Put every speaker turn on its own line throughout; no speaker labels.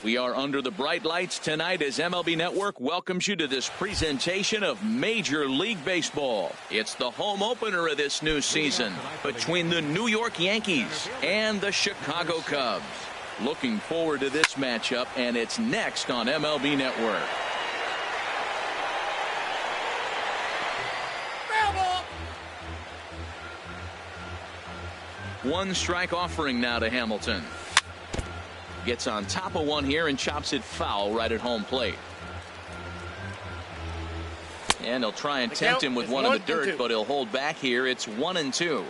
We are under the bright lights tonight as MLB Network welcomes you to this presentation of Major League Baseball. It's the home opener of this new season between the New York Yankees and the Chicago Cubs. Looking forward to this matchup, and it's next on MLB Network. One strike offering now to Hamilton. Gets on top of one here and chops it foul right at home plate. And they'll try and tempt him with one in the dirt, but he'll hold back here. It's 1-2.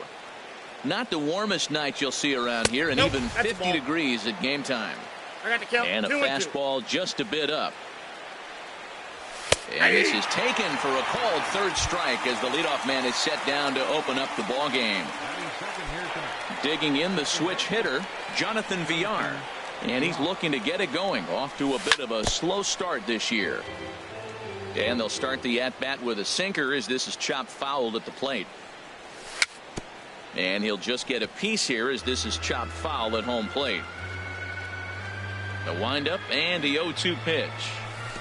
Not the warmest night you'll see around here, and even 50 degrees at game time. And a fastball just a bit up. And this is taken for a called third strike as the leadoff man is set down to open up the ball game. Digging in the switch hitter, Jonathan Villar. And he's looking to get it going, off to a bit of a slow start this year. And they'll start the at-bat with a sinker as this is chopped foul at the plate. And he'll just get a piece here as this is chopped foul at home plate. The windup and the 0-2 pitch.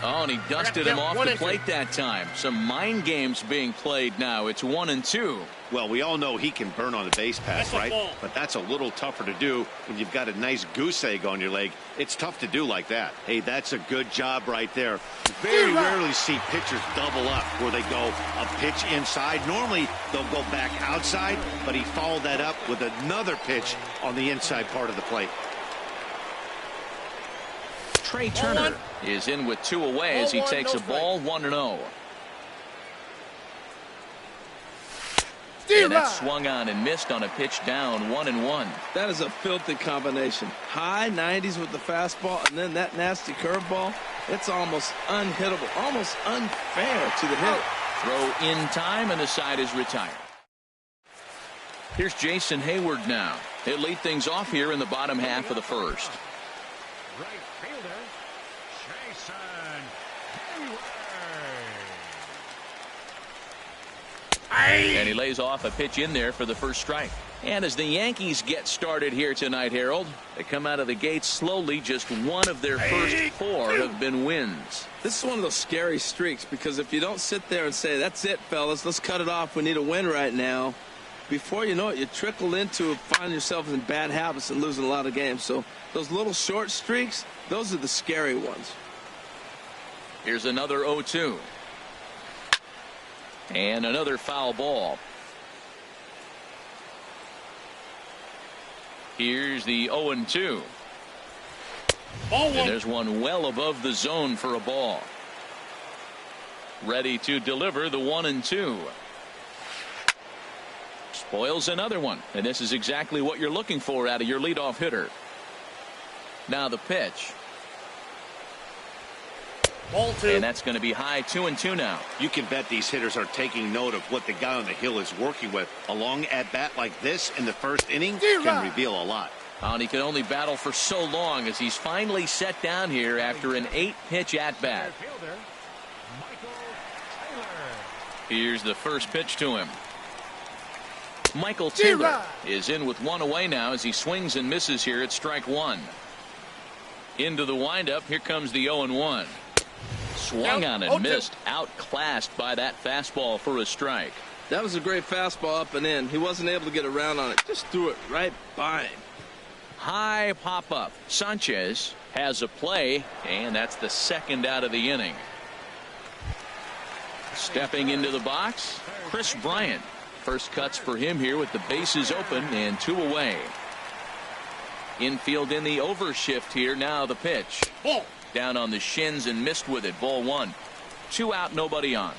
Oh, and he dusted him off the plate that time. Some mind games being played now. It's 1-2.
Well, we all know he can burn on a base pass, right? But that's a little tougher to do when you've got a nice goose egg on your leg. It's tough to do like that. Hey, that's a good job right there. Very rarely see pitchers double up where they go a pitch inside. Normally, they'll go back outside, but he followed that up with another pitch on the inside part of the plate.
Trey Turner is in with 2 away as he takes a ball 1-0. And that's swung on and missed on a pitch down 1-1.
That is a filthy combination. High 90s with the fastball and then that nasty curveball. It's almost unhittable, almost unfair to the hitter.
Throw in time and the side is retired. Here's Jason Hayward now. He'll lead things off here in the bottom half of the first.
Right fielder, Jason Hayward.
And he lays off a pitch in there for the first strike. And as the Yankees get started here tonight, Harold, they come out of the gate slowly. Just one of their first 4 have been wins.
This is one of those scary streaks because if you don't sit there and say, that's it, fellas, let's cut it off, we need a win right now, before you know it, you trickle into find yourself in bad habits and losing a lot of games. So those little short streaks, those are the scary ones.
Here's another 0-2. And another foul ball. Here's the 0-2. And there's one well above the zone for a ball. Ready to deliver the 1-2. Spoils another one. And this is exactly what you're looking for out of your leadoff hitter. Now the pitch.
Ball 2.
And that's going to be high 2-2 now.
You can bet these hitters are taking note of what the guy on the hill is working with. A long at-bat like this in the first inning can reveal a lot.
And he can only battle for so long as he's finally set down here after an 8-pitch at-bat. Here's the first pitch to him. Michael Taylor is in with 1 away now as he swings and misses here at strike 1. Into the windup. Here comes the 0-1. Swung on and missed. Outclassed by that fastball for a strike.
That was a great fastball up and in. He wasn't able to get around on it. Just threw it right by him.
High pop up. Sanchez has a play, and that's the second out of the inning. Stepping into the box, Chris Bryant. First cuts for him here with the bases open and 2 away. Infield in the overshift here. Now the pitch. Down on the shins and missed with it. Ball 1. 2 out, nobody on.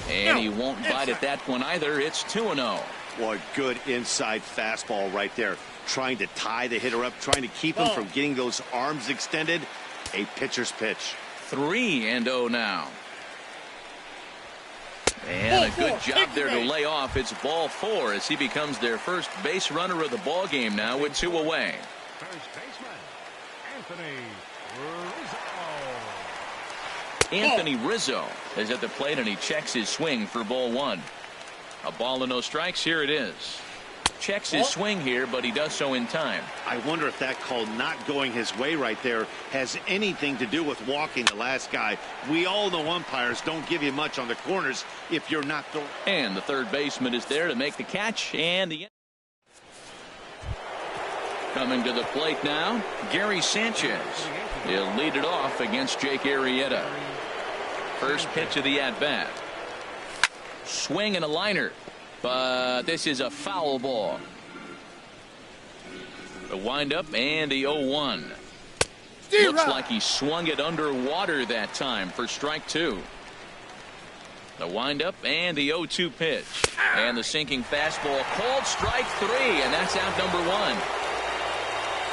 And he won't bite at that one either. It's 2-0.
Boy, good inside fastball right there. Trying to tie the hitter up, trying to keep him from getting those arms extended. A pitcher's pitch.
3-0 now. And a good job there to lay off. It's ball 4 as he becomes their first base runner of the ball game now with 2 away.
First baseman, Anthony Rizzo.
Anthony Rizzo is at the plate and he checks his swing for ball 1. A ball and no strikes. Here it is. checks his swing here, but he does so in time.
I wonder if that call not going his way right there has anything to do with walking the last guy. We all know umpires don't give you much on the corners if you're not the...
And the third baseman is there to make the catch, and the... Coming to the plate now, Gary Sanchez. He'll lead it off against Jake Arrieta. First pitch of the at-bat. Swing and a liner, but this is a foul ball. The windup and the 0-1. Looks like he swung it underwater that time for strike two. The windup and the 0-2 pitch. And the sinking fastball called strike three, and that's out number one.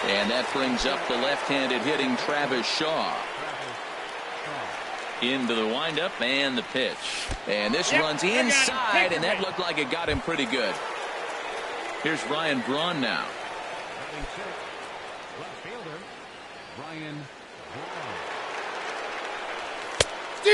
And that brings up the left-handed hitting Travis Shaw. Into the windup and the pitch. And this runs inside, and that looked like it got him pretty good. Here's Ryan Braun now.
Left fielder, Ryan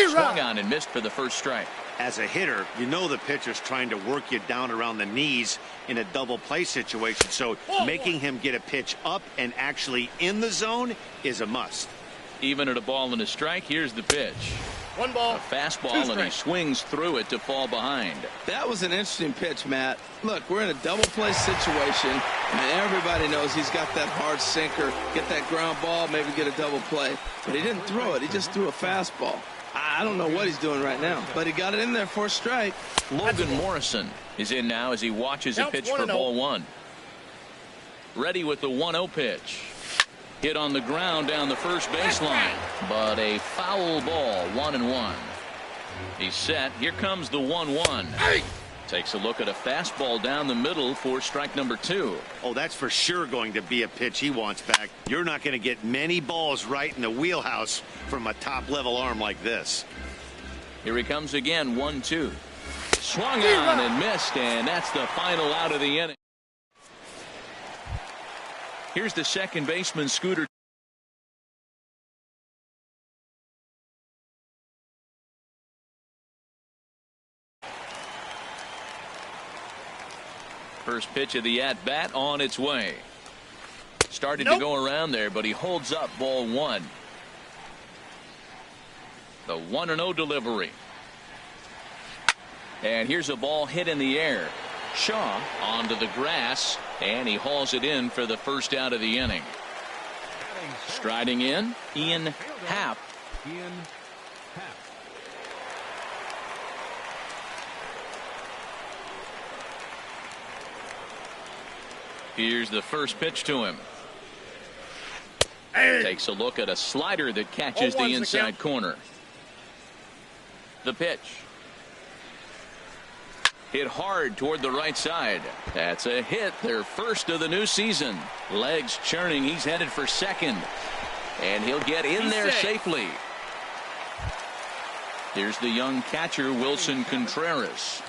Swung on and missed for the first strike.
As a hitter, you know the pitcher's trying to work you down around the knees in a double play situation, so making him get a pitch up and actually in the zone is a must.
Even at a ball and a strike, here's the pitch.
One ball.
A fastball, and he swings through it to fall behind.
That was an interesting pitch, Matt. Look, we're in a double play situation, and everybody knows he's got that hard sinker. Get that ground ball, maybe get a double play. But he didn't throw it. He just threw a fastball. I don't know what he's doing right now, but he got it in there for a strike.
Logan Morrison is in now as he watches a pitch for ball one. Ready with the 1-0 pitch. Hit on the ground down the first baseline, but a foul ball, 1-1. He's set. Here comes the 1-1. Takes a look at a fastball down the middle for strike number two.
Oh, that's for sure going to be a pitch he wants back. You're not going to get many balls right in the wheelhouse from a top-level arm like this.
Here he comes again, 1-2. Swung on and missed, and that's the final out of the inning. Here's the second baseman, Scooter. First pitch of the at-bat on its way. Started to go around there, but he holds up ball one. The 1-0 delivery. And here's a ball hit in the air. Shaw onto the grass, and he hauls it in for the first out of the inning. Striding in, Ian Happ. Here's the first pitch to him. Takes a look at a slider that catches the inside corner. The pitch. Hit hard toward the right side. That's a hit, their first of the new season. Legs churning, he's headed for second. And he'll get in there safely. Here's the young catcher, Wilson Contreras.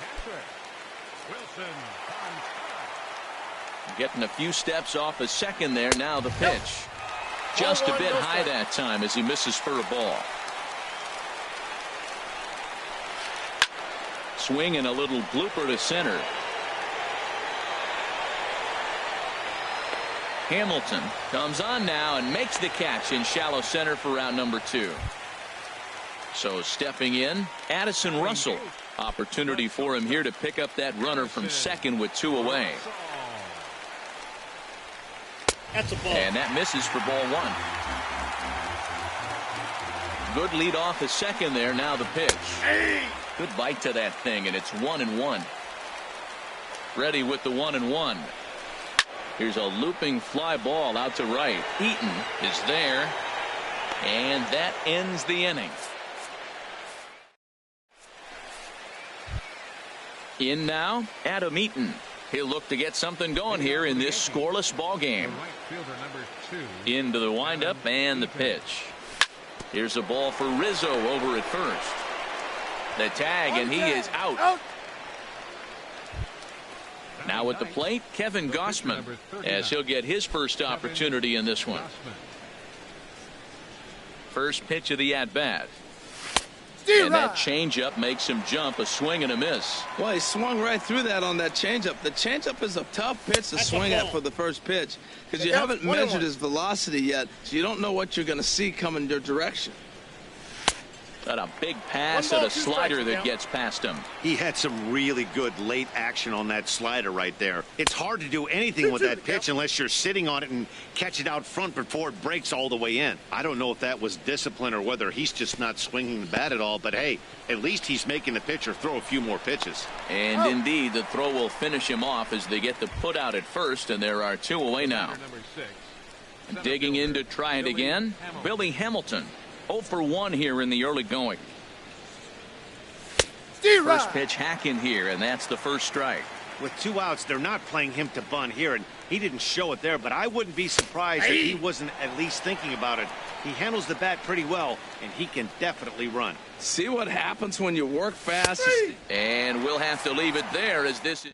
Getting a few steps off a second there. Now the pitch. Just a bit high that time as he misses for a ball. Swing and a little blooper to center. Hamilton comes on now and makes the catch in shallow center for round number two. So stepping in, Addison Russell. Opportunity for him here to pick up that runner from second with two away.
That's a ball.
And that misses for ball one. Good lead off the second there. Now the pitch. Good bite to that thing, and it's 1-1. Ready with the 1-1. Here's a looping fly ball out to right. Eaton is there, and that ends the inning. In now, Adam Eaton. He'll look to get something going here in this scoreless ball game. Into the windup and the pitch. Here's a ball for Rizzo over at first. The tag, and he is out. Now at the plate, Kevin Gossman, as he'll get his first opportunity in this one. First pitch of the at-bat. And that changeup makes him jump, a swing and a miss.
Well, he swung right through that on that changeup. The changeup is a tough pitch to swing at for the first pitch because you haven't measured his velocity yet, so you don't know what you're going to see coming your direction.
But a big pass at a slider that gets past him.
He had some really good late action on that slider right there. It's hard to do anything with that pitch unless you're sitting on it and catch it out front before it breaks all the way in. I don't know if that was discipline or whether he's just not swinging the bat at all, but hey, at least he's making the pitcher throw a few more pitches.
And indeed, the throw will finish him off as they get the put out at first, and there are 2 away now. Digging in to try it again, Billy Hamilton. 0 for 1 here in the early going. First pitch hack in here, and that's the first strike.
With 2 outs, they're not playing him to bunt here, and he didn't show it there, but I wouldn't be surprised if he wasn't at least thinking about it. He handles the bat pretty well, and he can definitely run.
See what happens when you work fast.
And we'll have to leave it there as this is.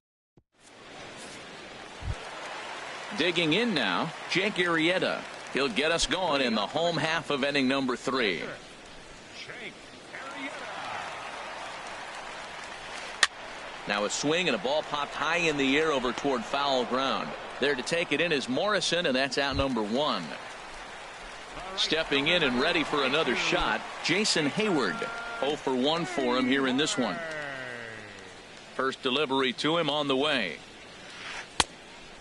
Digging in now, Jake Arrieta. He'll get us going in the home half of inning number 3. Now a swing and a ball popped high in the air over toward foul ground. There to take it in is Morrison, and that's out number 1. Stepping in and ready for another shot, Jason Hayward. 0 for 1 for him here in this one. First delivery to him on the way.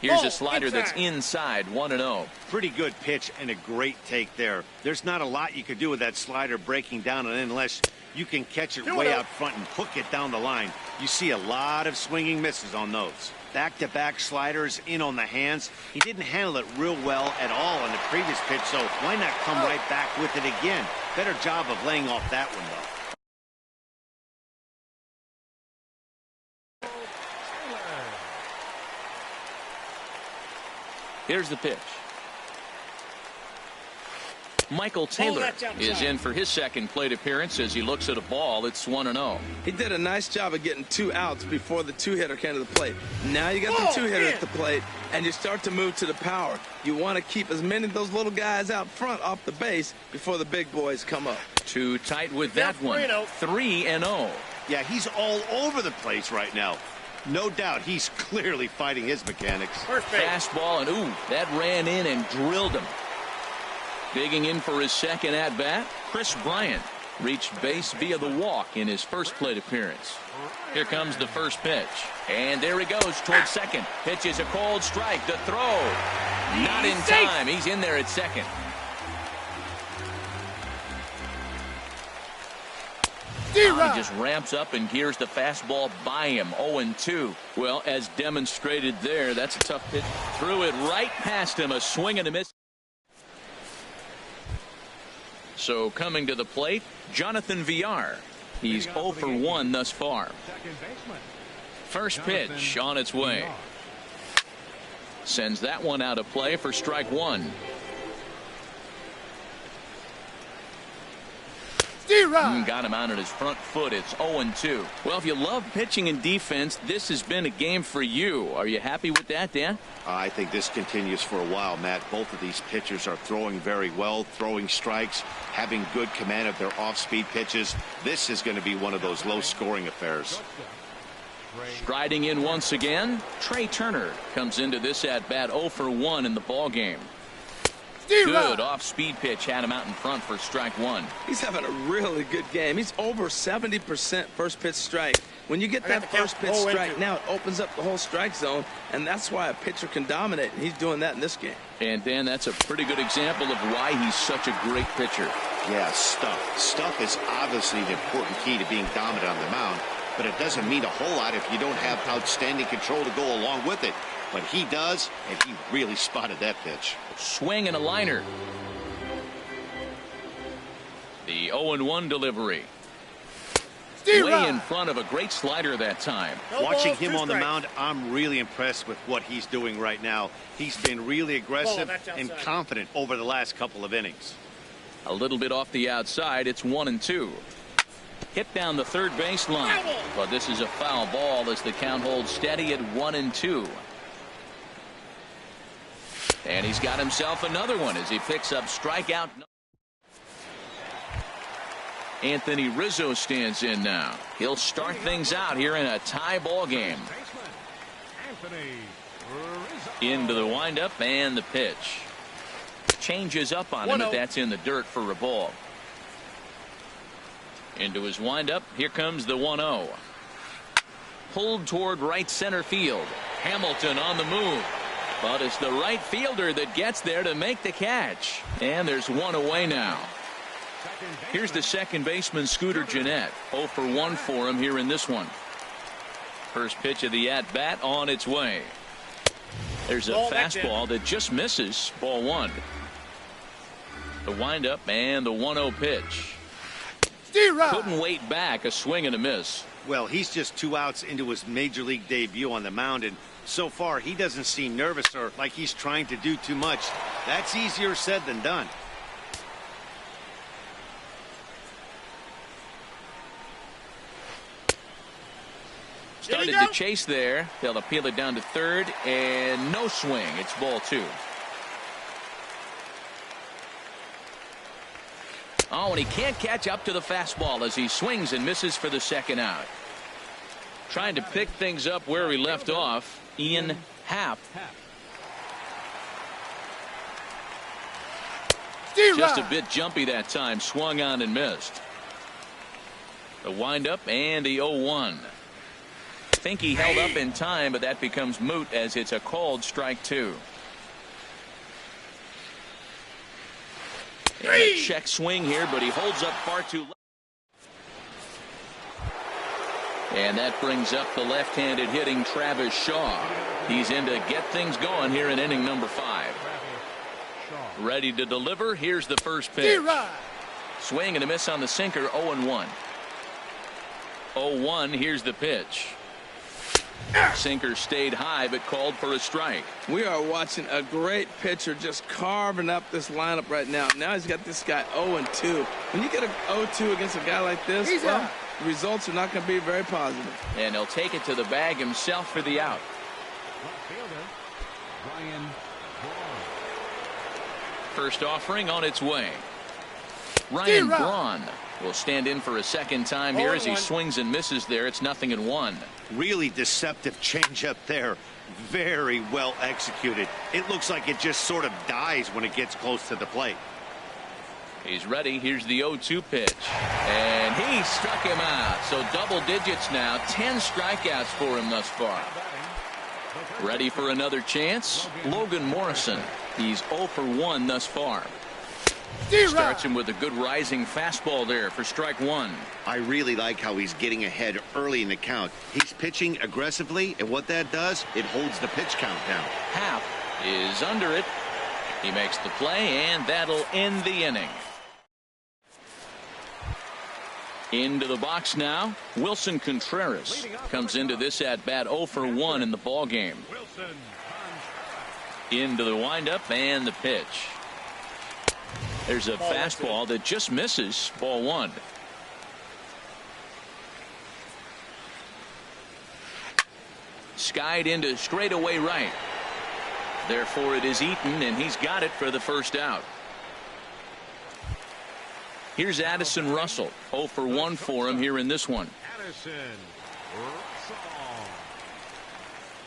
Here's a slider that's inside, 1-0.
Pretty good pitch and a great take there. There's not a lot you could do with that slider breaking down and in unless you can catch it way out front and hook it down the line. You see a lot of swinging misses on those. Back-to-back sliders in on the hands. He didn't handle it real well at all on the previous pitch, so why not come right back with it again? Better job of laying off that one, though.
Here's the pitch. Michael Taylor is in for his second plate appearance as he looks at a ball. It's 1-0.
He did a nice job of getting 2 outs before the 2-hitter came to the plate. Now you got the 2-hitter at the plate, and you start to move to the power. You want to keep as many of those little guys out front off the base before the big boys come up.
Too tight with that one. 3-0.
Yeah, he's all over the place right now. No doubt he's clearly fighting his mechanics.
Fastball, and ooh, that ran in and drilled him. Digging in for his second at-bat, Chris Bryant reached base via the walk in his first plate appearance. Here comes the first pitch. And there he goes towards second. Pitch is a cold strike. The throw. Not in time. He's in there at second. He just ramps up and gears the fastball by him. 0-2. Well, as demonstrated there, that's a tough pitch. Threw it right past him. A swing and a miss. So coming to the plate, Jonathan Villar. He's 0 for 1 thus far. First pitch on its way. Sends that one out of play for strike 1. Got him out on his front foot. It's 0-2. Well, if you love pitching and defense, this has been a game for you. Are you happy with that, Dan?
I think this continues for a while, Matt. Both of these pitchers are throwing very well, throwing strikes, having good command of their off-speed pitches. This is going to be one of those low-scoring affairs.
Striding in once again, Trey Turner comes into this at-bat 0 for 1 in the ballgame. Good off-speed pitch had him out in front for strike 1.
He's having a really good game. He's over 70% first pitch strike. When you get that first pitch strike now, it opens up the whole strike zone, and that's why a pitcher can dominate. And he's doing that in this game.
And Dan, that's a pretty good example of why he's such a great pitcher.
Yeah, stuff. Stuff is obviously an important key to being dominant on the mound, but it doesn't mean a whole lot if you don't have outstanding control to go along with it. But he does, and he really spotted that pitch.
Swing and a liner. The 0-1 delivery. Way in front of a great slider that time.
Watching him on the mound, I'm really impressed with what he's doing right now. He's been really aggressive and confident over the last couple of innings.
A little bit off the outside. It's 1-2. Hit down the third baseline. But this is a foul ball as the count holds steady at 1-2. And he's got himself another one as he picks up strikeout. Anthony Rizzo stands in now. He'll start things out here in a tie ball game. Into the windup and the pitch. Changes up on him, but that's in the dirt for a ball. Into his windup. Here comes the 1-0. Pulled toward right center field. Hamilton on the move. But it's the right fielder that gets there to make the catch. And there's one away now. Here's the second baseman, Scooter Gennett. 0 for 1 for him here in this one. First pitch of the at-bat on its way. There's a fastball that just misses. Ball 1. The windup and the 1-0 pitch. Couldn't wait back. A swing and a miss.
Well, he's just 2 outs into his major league debut on the mound, and so far he doesn't seem nervous or like he's trying to do too much. That's easier said than done.
Started to chase there. They'll appeal it down to third, and no swing. It's ball 2. Oh, and he can't catch up to the fastball as he swings and misses for the second out. Trying to pick things up where he left off. Ian Happ. Just a bit jumpy that time. Swung on and missed. The windup and the 0-1. Think he held up in time, but that becomes moot as it's a called strike 2. And a check swing here, but he holds up far too late. And that brings up the left-handed hitting Travis Shaw. He's in to get things going here in inning number 5. Ready to deliver. Here's the first pitch. Swing and a miss on the sinker. 0-1. 0-1. Here's the pitch. Sinker stayed high but called for a strike.
We are watching a great pitcher just carving up this lineup right now. Now he's got this guy 0-2. When you get a 0-2 against a guy like this, well, the results are not going to be very positive.
And he'll take it to the bag himself for the out. First offering on its way. Ryan Braun will stand in for a second time here as he swings and misses there. It's 0-1.
Really deceptive changeup there. Very well executed. It looks like it just sort of dies when it gets close to the plate.
He's ready. Here's the 0-2 pitch. And he struck him out. So double digits now. 10 strikeouts for him thus far. Ready for another chance? Logan Morrison. He's 0 for 1 thus far. Starts him with a good rising fastball there for strike 1.
I really like how he's getting ahead early in the count. He's pitching aggressively, and what that does, it holds the pitch count down.
Happ is under it. He makes the play, and that'll end the inning. Into the box now. Wilson Contreras comes into this at bat 0 for 1 in the ball game. Into the windup and the pitch. There's a fastball that just misses. Ball 1. Skied into straightaway right. Therefore it is Eaton, and he's got it for the first out. Here's Addison Russell. 0 for 1 for him here in this one.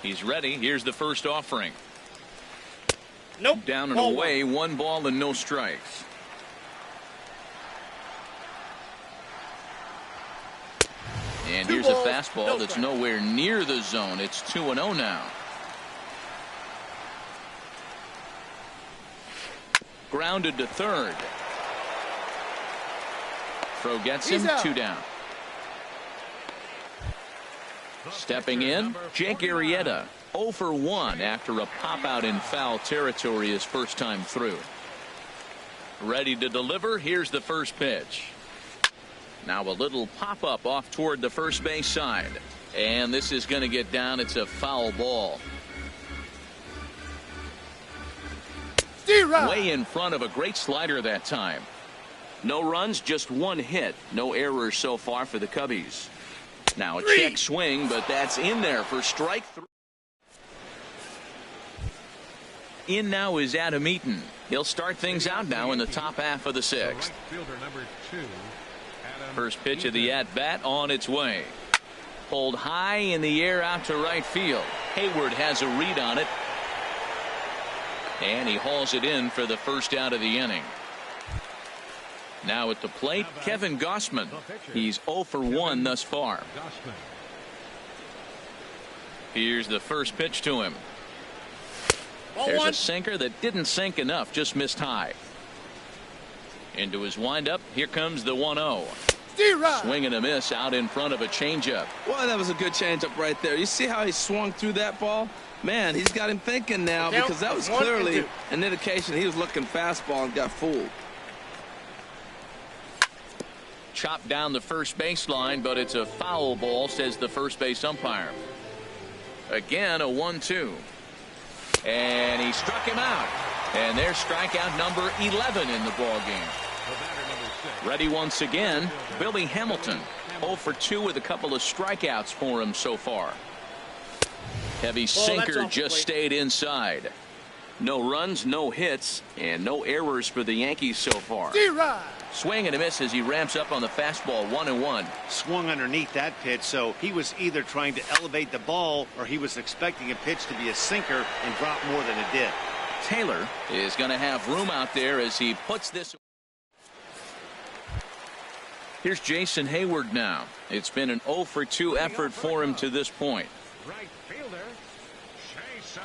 He's ready. Here's the first offering.
Nope.
Down and away. 1 ball and no strikes. And here's a fastball that's nowhere near the zone. It's 2-0 now. Grounded to third. Throw gets him. 2 down. Stepping in, Jake Arrieta. 0 for 1 after a pop out in foul territory his first time through. Ready to deliver. Here's the first pitch. Now a little pop up off toward the first base side. And this is going to get down. It's a foul ball. Way in front of a great slider that time. No runs, just 1 hit. No errors so far for the Cubbies. Now a check swing, but that's in there for strike 3. In now is Adam Eaton. He'll start things out now in the top half of the 6th.
Fielder number 2, Adam
First pitch of the at-bat on its way. Pulled high in the air out to right field. Hayward has a read on it. And he hauls it in for the first out of the inning. Now at the plate, Kevin Gausman. He's 0 for 1 thus far. Here's the first pitch to him. There's a sinker that didn't sink enough, just missed high. Into his windup, here comes the 1-0. Swing and a miss out in front of a changeup.
Well, that was a good changeup right there. You see how he swung through that ball? Man, he's got him thinking now, because that was clearly an indication he was looking fastball and got fooled.
Chopped down the first baseline, but it's a foul ball, says the first base umpire. Again, a 1-2. And he struck him out. And there's strikeout number 11 in the ball game. Ready once again, Billy Hamilton. 0 for 2 with a couple of strikeouts for him so far. Heavy sinker just stayed inside. No runs, no hits, and no errors for the Yankees so far. Swing and a miss as he ramps up on the fastball. 1-1.
Swung underneath that pitch, so he was either trying to elevate the ball or he was expecting a pitch to be a sinker and drop more than it did.
Taylor is going to have room out there as he puts this. Here's Jason Hayward now. It's been an 0 for 2 effort for him to this point.
Right fielder, Jason.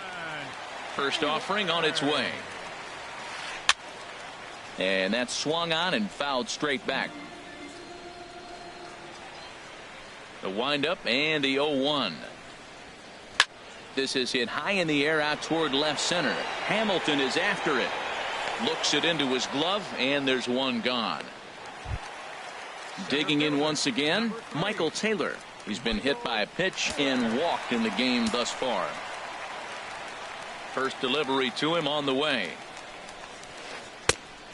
First offering on its way. And that's swung on and fouled straight back. The windup and the 0-1. This is hit high in the air out toward left center. Hamilton is after it. Looks it into his glove, and there's one gone. Digging in once again, Michael Taylor. He's been hit by a pitch and walked in the game thus far. First delivery to him on the way.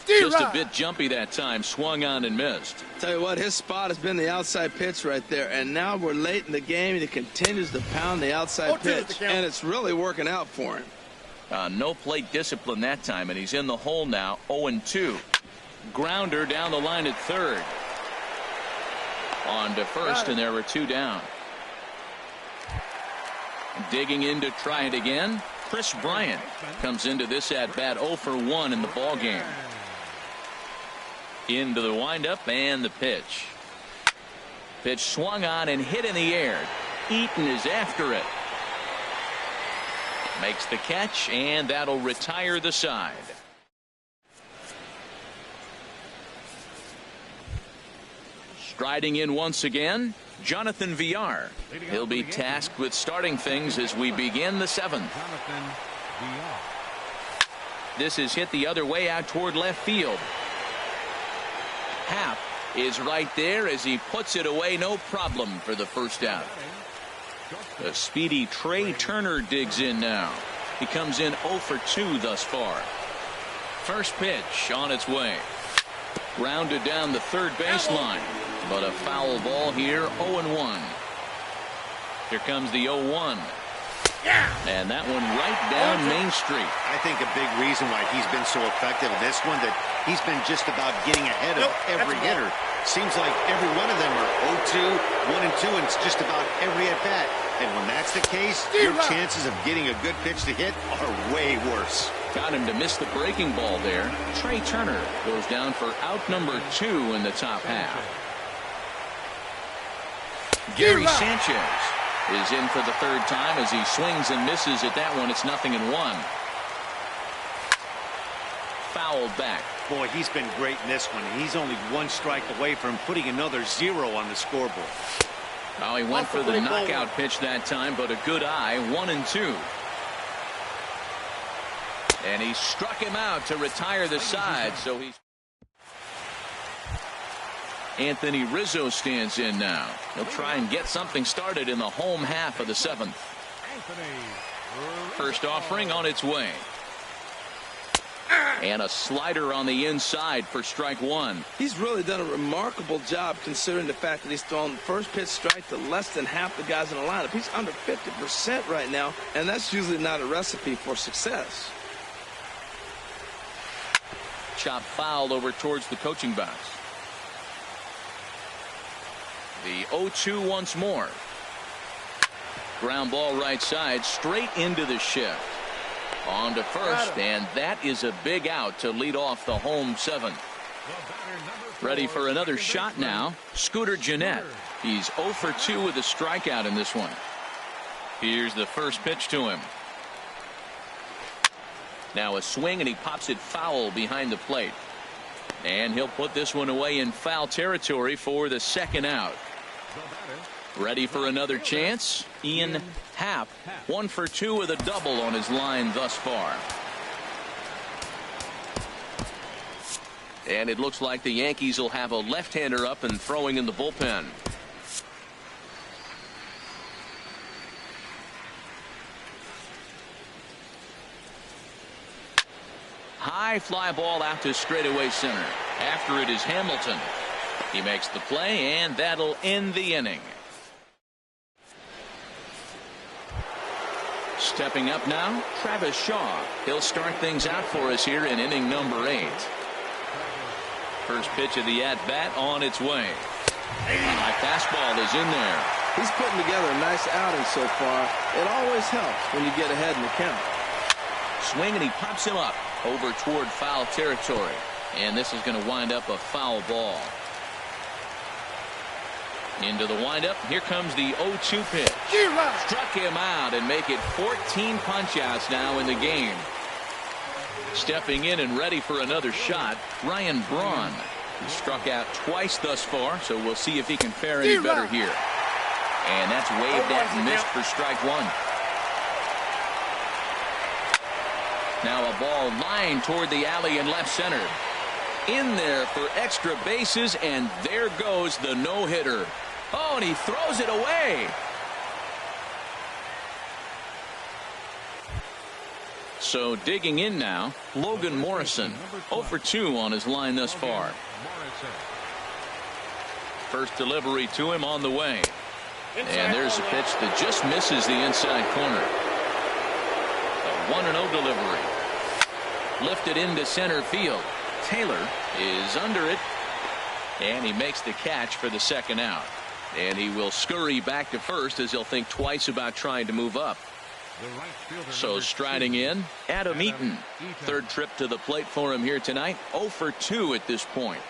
Just a bit jumpy that time. Swung on and missed.
Tell you what, his spot has been the outside pitch right there. And now we're late in the game, and he continues to pound the outside pitch. And it's really working out for him.
No plate discipline that time, and he's in the hole now. 0-2. Grounder down the line at third. On to first, and there were 2 down. Digging in to try it again. Chris Bryant comes into this at bat 0 for 1 in the ball game. Into the windup and the pitch. Pitch swung on and hit in the air. Eaton is after it. Makes the catch, and that'll retire the side. Striding in once again, Jonathan Villar. He'll be tasked with starting things as we begin the 7th. This is hit the other way out toward left field. Happ is right there as he puts it away, no problem for the first out. The speedy Trey Turner digs in now. He comes in 0 for 2 thus far. First pitch on its way. Grounded down the third baseline, but a foul ball here. 0-1. Here comes the 0-1. And that one right down Main Street.
I think a big reason why he's been so effective in this one, that he's been just about getting ahead of every hitter. Seems like every one of them are 0-2, 1-2, and it's just about every at bat. And when that's the case, your chances of getting a good pitch to hit are way worse.
Got him to miss the breaking ball there. Trey Turner goes down for out number 2 in the top half. Gary Sanchez is in for the third time as he swings and misses at that one. It's 0-1. Fouled back.
Boy, he's been great in this one. He's only 1 strike away from putting another 0 on the scoreboard.
Oh, he went for the knockout pitch that time, but a good eye. 1-2. And he struck him out to retire the side. So he's. Anthony Rizzo stands in now. He'll try and get something started in the home half of the 7th. First offering on its way. And a slider on the inside for strike 1.
He's really done a remarkable job considering the fact that he's thrown first pitch strike to less than half the guys in the lineup. He's under 50% right now, and that's usually not a recipe for success.
Chop fouled over towards the coaching box. The 0-2 once more. Ground ball right side, straight into the shift. On to first, and that is a big out to lead off the home seventh. Ready for another shot now, Scooter Gennett. He's 0 for 2 with a strikeout in this one. Here's the first pitch to him. Now a swing, and he pops it foul behind the plate. And he'll put this one away in foul territory for the second out. Ready for another chance, Ian Happ. 1 for 2 with a double on his line thus far. And it looks like the Yankees will have a left-hander up and throwing in the bullpen. High fly ball out to straightaway center. After it is Hamilton. He makes the play, and that'll end the inning. Stepping up now, Travis Shaw. He'll start things out for us here in inning number 8. First pitch of the at-bat on its way. My fastball is in there.
He's putting together a nice outing so far. It always helps when you get ahead in the count.
Swing, and he pops him up over toward foul territory. And this is going to wind up a foul ball. Into the windup. Here comes the 0-2 pitch. Struck him out and make it 14 punch-outs now in the game. Stepping in and ready for another shot, Ryan Braun. He struck out twice thus far, so we'll see if he can fare any better here. And that's waved at and missed for strike one. Now a ball lined toward the alley in left center. In there for extra bases, and there goes the no-hitter. Oh, and he throws it away. So digging in now, Logan Morrison. 0 for 2 on his line thus far. First delivery to him on the way. And there's a pitch that just misses the inside corner. A 1-0 delivery. Lifted into center field. Taylor is under it, and he makes the catch for the second out. And he will scurry back to first as he'll think twice about trying to move up. So striding in, Adam Eaton. Third trip to the plate for him here tonight. 0 for 2 at this point.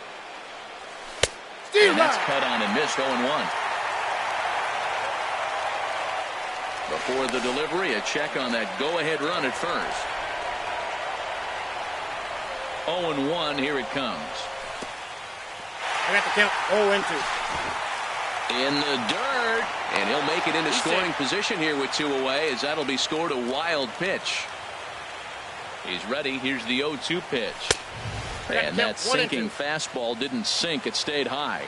And that's cut on and missed. 0-1. Before the delivery, a check on that go-ahead run at first. 0-1, here it comes.
I got the count. 0-2.
In the dirt, and he'll make it into scoring position here with 2 away, as that'll be scored a wild pitch. He's ready. Here's the 0-2 pitch. And that sinking fastball didn't sink. It stayed high.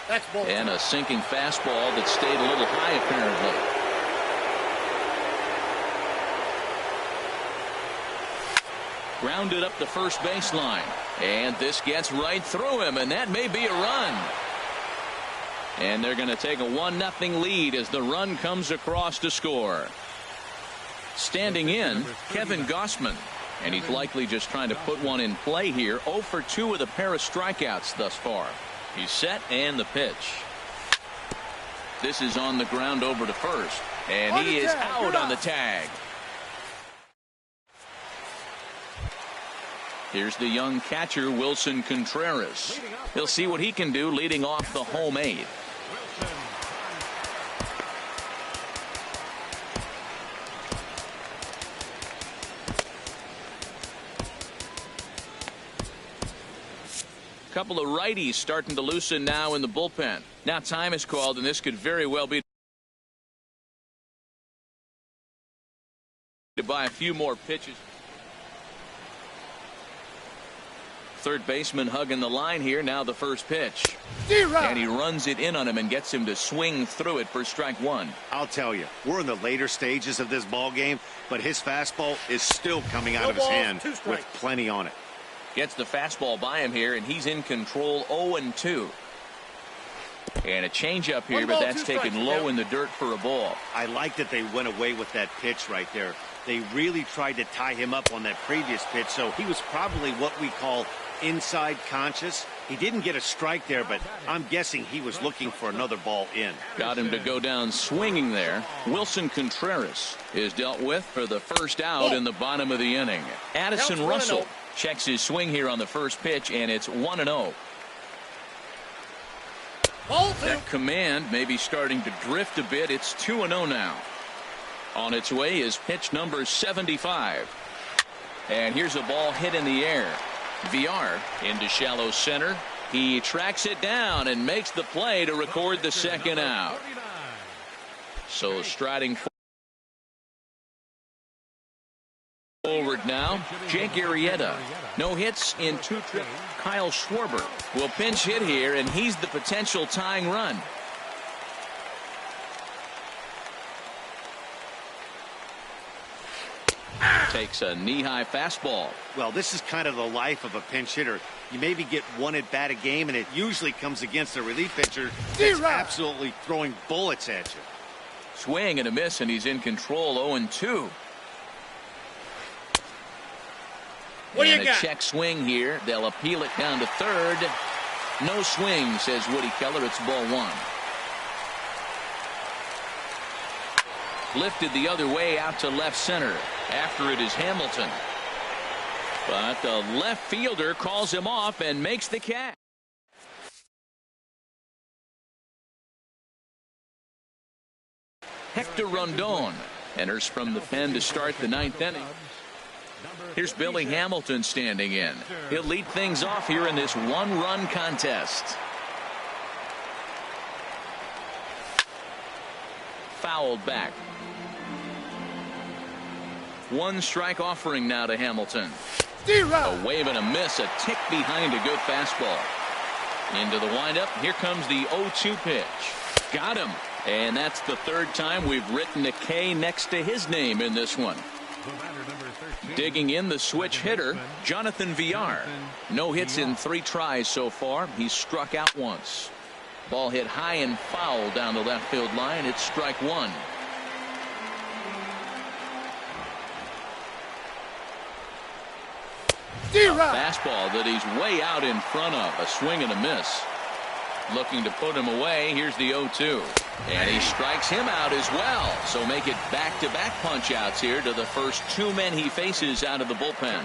And a sinking fastball that stayed a little high apparently. Grounded up the first baseline. And this gets right through him, and that may be a run. And they're going to take a 1-0 lead as the run comes across to score. Standing in, Kevin Gossman. And he's likely just trying to put one in play here. 0 for 2 with a pair of strikeouts thus far. He's set, and the pitch. This is on the ground over to first. And he is out on the tag. Here's the young catcher, Wilson Contreras. He'll see what he can do leading off the home 8. Couple of righties starting to loosen now in the bullpen. Now time is called, and this could very well be to buy a few more pitches. Third baseman hugging the line here. Now the first pitch. And he runs it in on him and gets him to swing through it for strike one.
I'll tell you, we're in the later stages of this ball game, but his fastball is still coming out of his hand with plenty on it.
Gets the fastball by him here, and he's in control. 0-2. And a changeup here, but that's taken low in the dirt for a ball.
I like that they went away with that pitch right there. They really tried to tie him up on that previous pitch, so he was probably what we call inside conscious. He didn't get a strike there, but I'm guessing he was looking for another ball in.
Got him to go down swinging there. Wilson Contreras is dealt with for the first out in the bottom of the inning. Addison Russell checks his swing here on the first pitch, and it's 1-0. That command may be starting to drift a bit. It's 2-0 now. On its way is pitch number 75. And here's a ball hit in the air. Villar into shallow center. He tracks it down and makes the play to record the second out. So striding forward now, Jake Arrieta. No hits in 2 trips. Kyle Schwarber will pinch hit here, and he's the potential tying run. Takes a knee-high fastball.
Well, this is kind of the life of a pinch hitter. You maybe get one at bat a game, and it usually comes against a relief pitcher that's absolutely throwing bullets at you.
Swing and a miss, and he's in control. 0-2.
What do you got?
Check swing here. They'll appeal it down to third. No swing, says Woody Keller. It's ball 1. Lifted the other way out to left center. After it is Hamilton. But the left fielder calls him off and makes the catch. Hector Rondon enters from the pen to start the 9th inning. Here's Billy Hamilton standing in. He'll lead things off here in this one-run contest. Fouled back. 1 strike offering now to Hamilton. A wave and a miss, a tick behind a good fastball. Into the windup. Here comes the 0-2 pitch. Got him. And that's the 3rd time we've written a K next to his name in this one. Digging in the switch hitter, Jonathan Villar. No hits in 3 tries so far. He's struck out once. Ball hit high and foul down the left field line. It's strike 1. Fastball that he's way out in front of. A swing and a miss. Looking to put him away. Here's the 0-2. And he strikes him out as well. So make it back-to-back punch outs here to the first 2 men he faces out of the bullpen.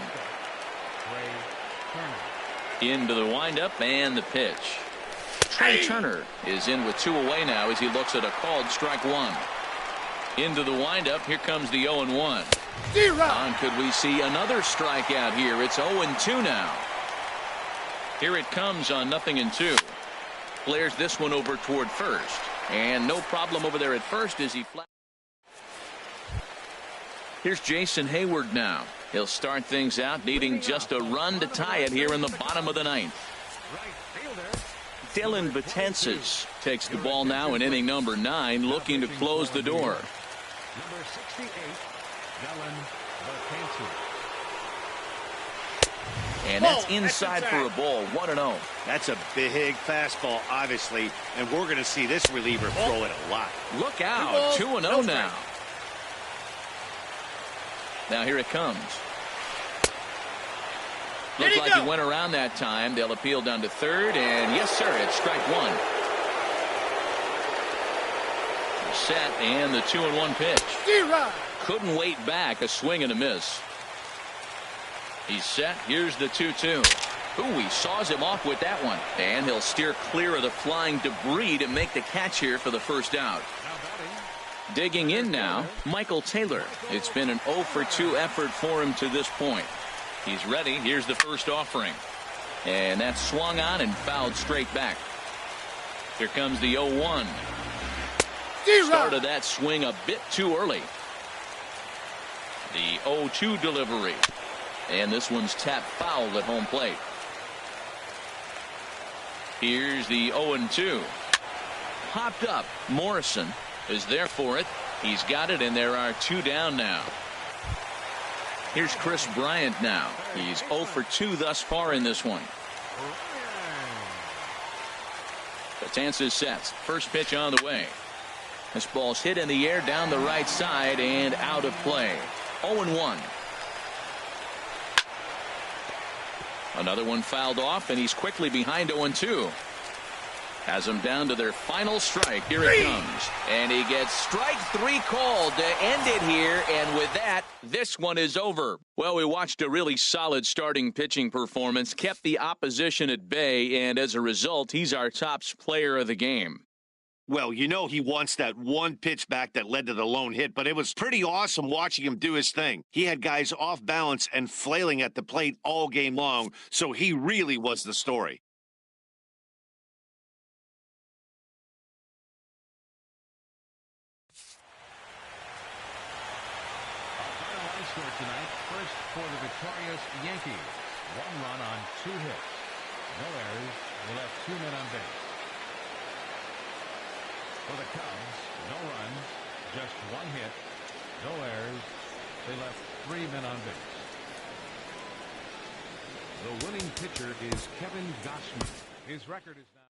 Into the windup and the pitch. Trey Turner is in with 2 away now as he looks at a called strike 1. Into the windup. Here comes the 0-1. Could we see another strikeout here? It's 0-2 now. Here it comes on 0-2. Flares this one over toward first. And no problem over there at first as he flat. Here's Jason Hayward now. He'll start things out needing just a run to tie it here in the bottom of the 9th. Dylan Betances takes the ball now in inning number 9, looking to close the door.
Number 68, Dylan Betances.
And that's inside for a ball. 1-0.
That's a big fastball, obviously, and we're going to see this reliever throw it a lot.
Look out. 2-0 now. Now here it comes. Looks like he went around that time. They'll appeal down to third, and yes, sir, it's strike 1. Set, and the 2-1 pitch. Couldn't wait back. A swing and a miss. He's set. Here's the 2-2. Ooh, he saws him off with that one. And he'll steer clear of the flying debris to make the catch here for the first out. Digging in now, Michael Taylor. It's been an 0-for-2 effort for him to this point. He's ready. Here's the first offering. And that's swung on and fouled straight back. Here comes the 0-1. Started that swing a bit too early. The 0-2 delivery. And this one's tapped foul at home plate. Here's the 0-2. Popped up. Morrison is there for it. He's got it, and there are 2 down now. Here's Chris Bryant now. He's 0-for-2 thus far in this one. Betances sets. First pitch on the way. This ball's hit in the air down the right side and out of play. 0-1. Another one fouled off, and he's quickly behind 0-2. Has them down to their final strike. Here it comes. And he gets strike 3 called to end it here. And with that, this one is over. Well, we watched a really solid starting pitching performance, kept the opposition at bay, and as a result, he's our top player of the game.
Well, you know he wants that one pitch back that led to the lone hit, but it was pretty awesome watching him do his thing. He had guys off balance and flailing at the plate all game long, so he really was the story.
Score tonight, first for the victorious Yankees. 1 run on 2 hits. No errors. They left 2 men on base. For the Cubs, no runs, just 1 hit, no errors. They left 3 men on base. The winning pitcher is Kevin Gausman. His record is now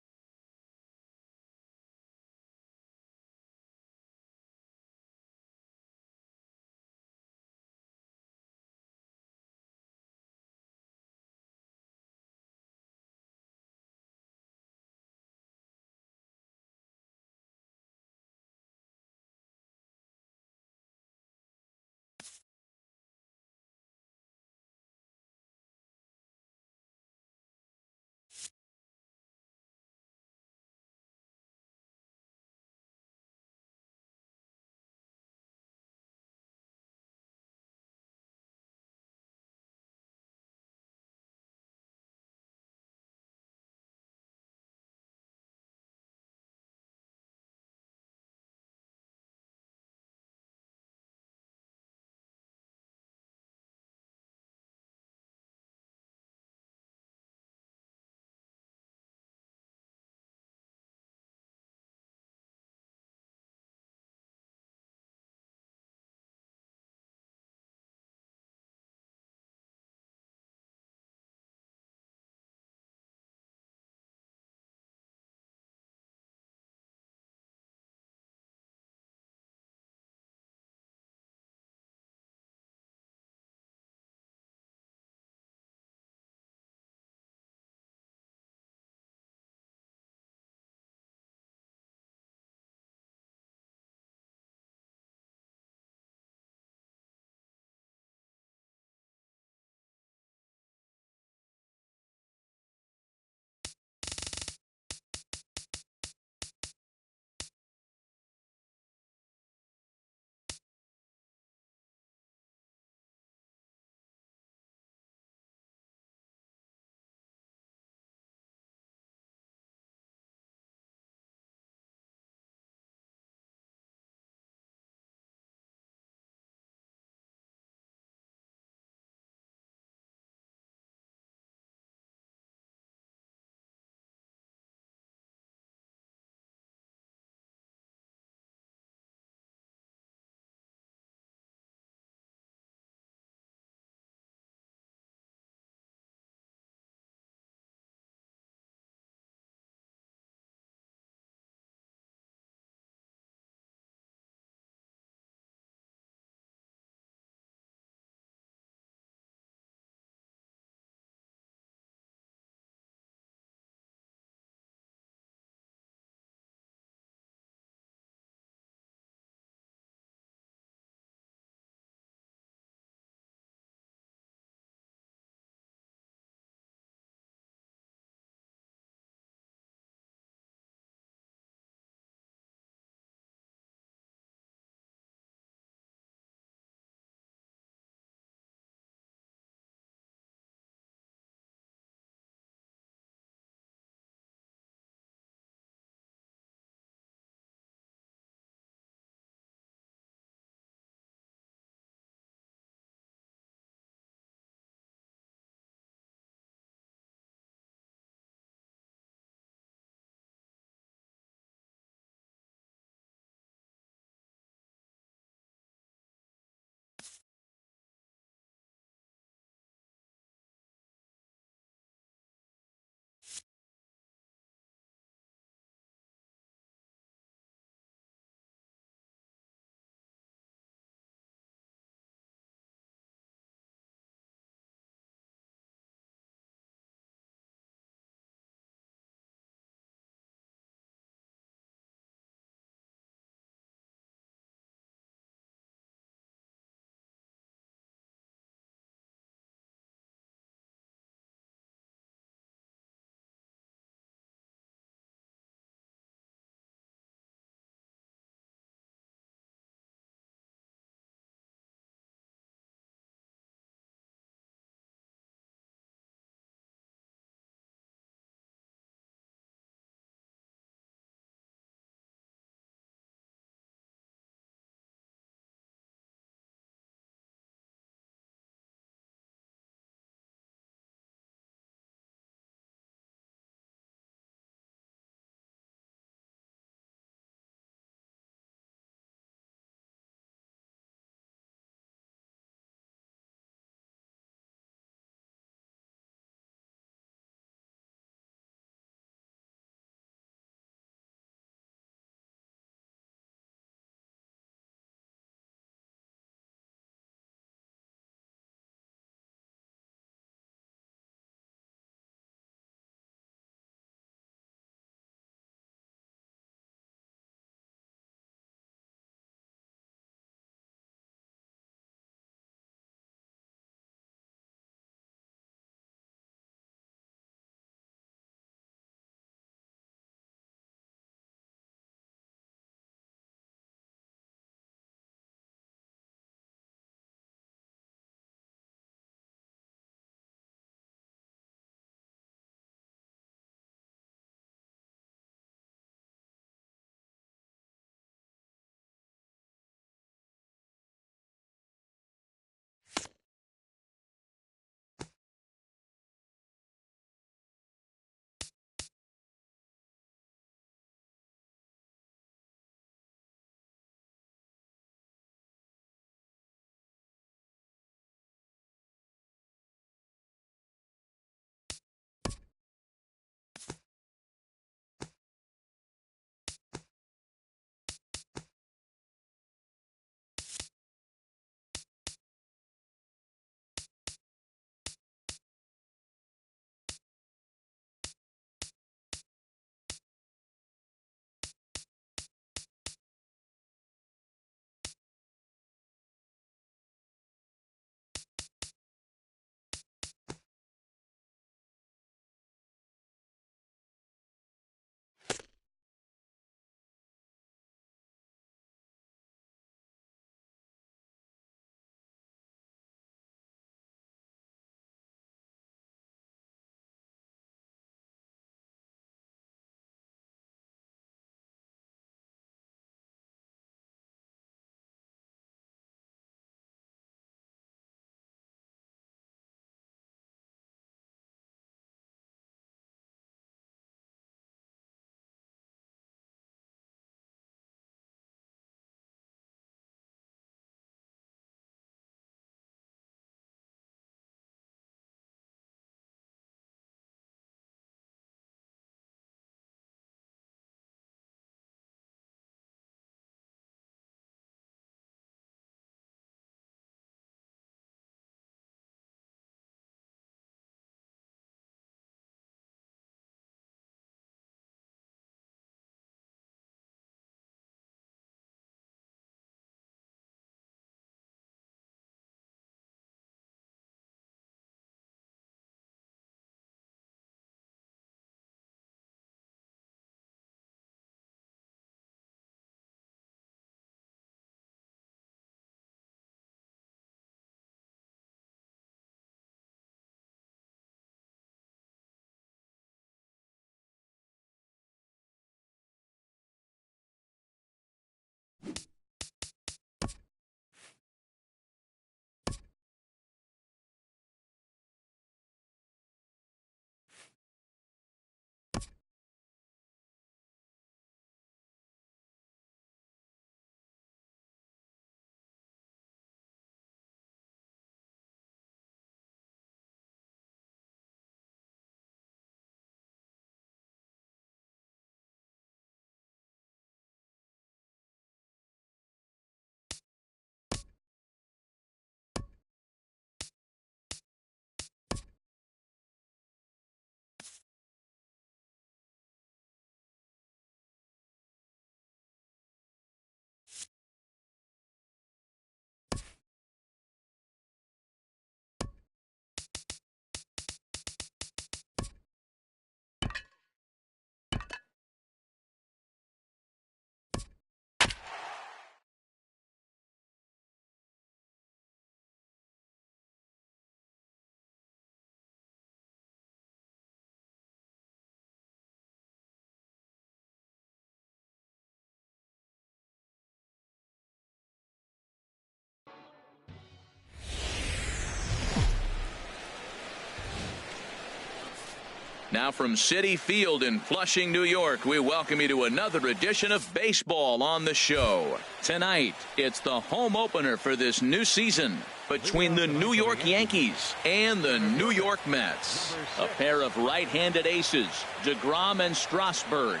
Now from Citi Field in Flushing, New York, we welcome you to another edition of baseball on the show. Tonight, it's the home opener for this new season between the New York Yankees and the New York Mets. A pair of right-handed aces, DeGrom and Strasburg.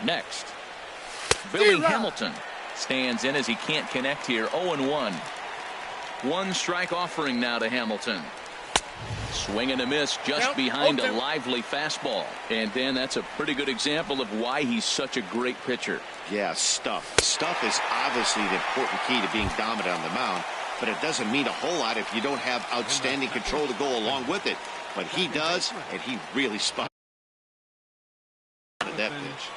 Next, Billy Hamilton stands in as he can't connect here, 0-1. One strike offering now to Hamilton. Swing and a miss just behind a lively fastball. And Dan, that's a pretty good example of why he's such a great pitcher.
Yeah, stuff. Stuff is obviously the important key to being dominant on the mound, but it doesn't mean a whole lot if you don't have outstanding control to go along with it. But he does, and he really spotted that pitch.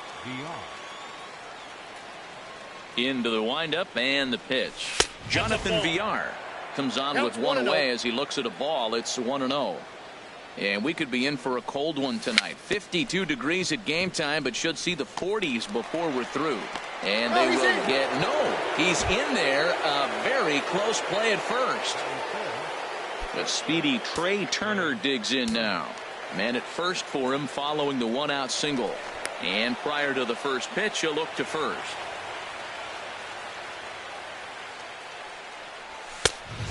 Into the windup and the pitch. Jonathan Villar comes on with one away as he looks at a ball. It's 1-0. And we could be in for a cold one tonight. 52 degrees at game time, but should see the 40s before we're through. And they will get, no, he's in there. A very close play at first. The speedy Trey Turner digs in now. Man at first for him following the one-out single. And prior to the first pitch, he'll look to first.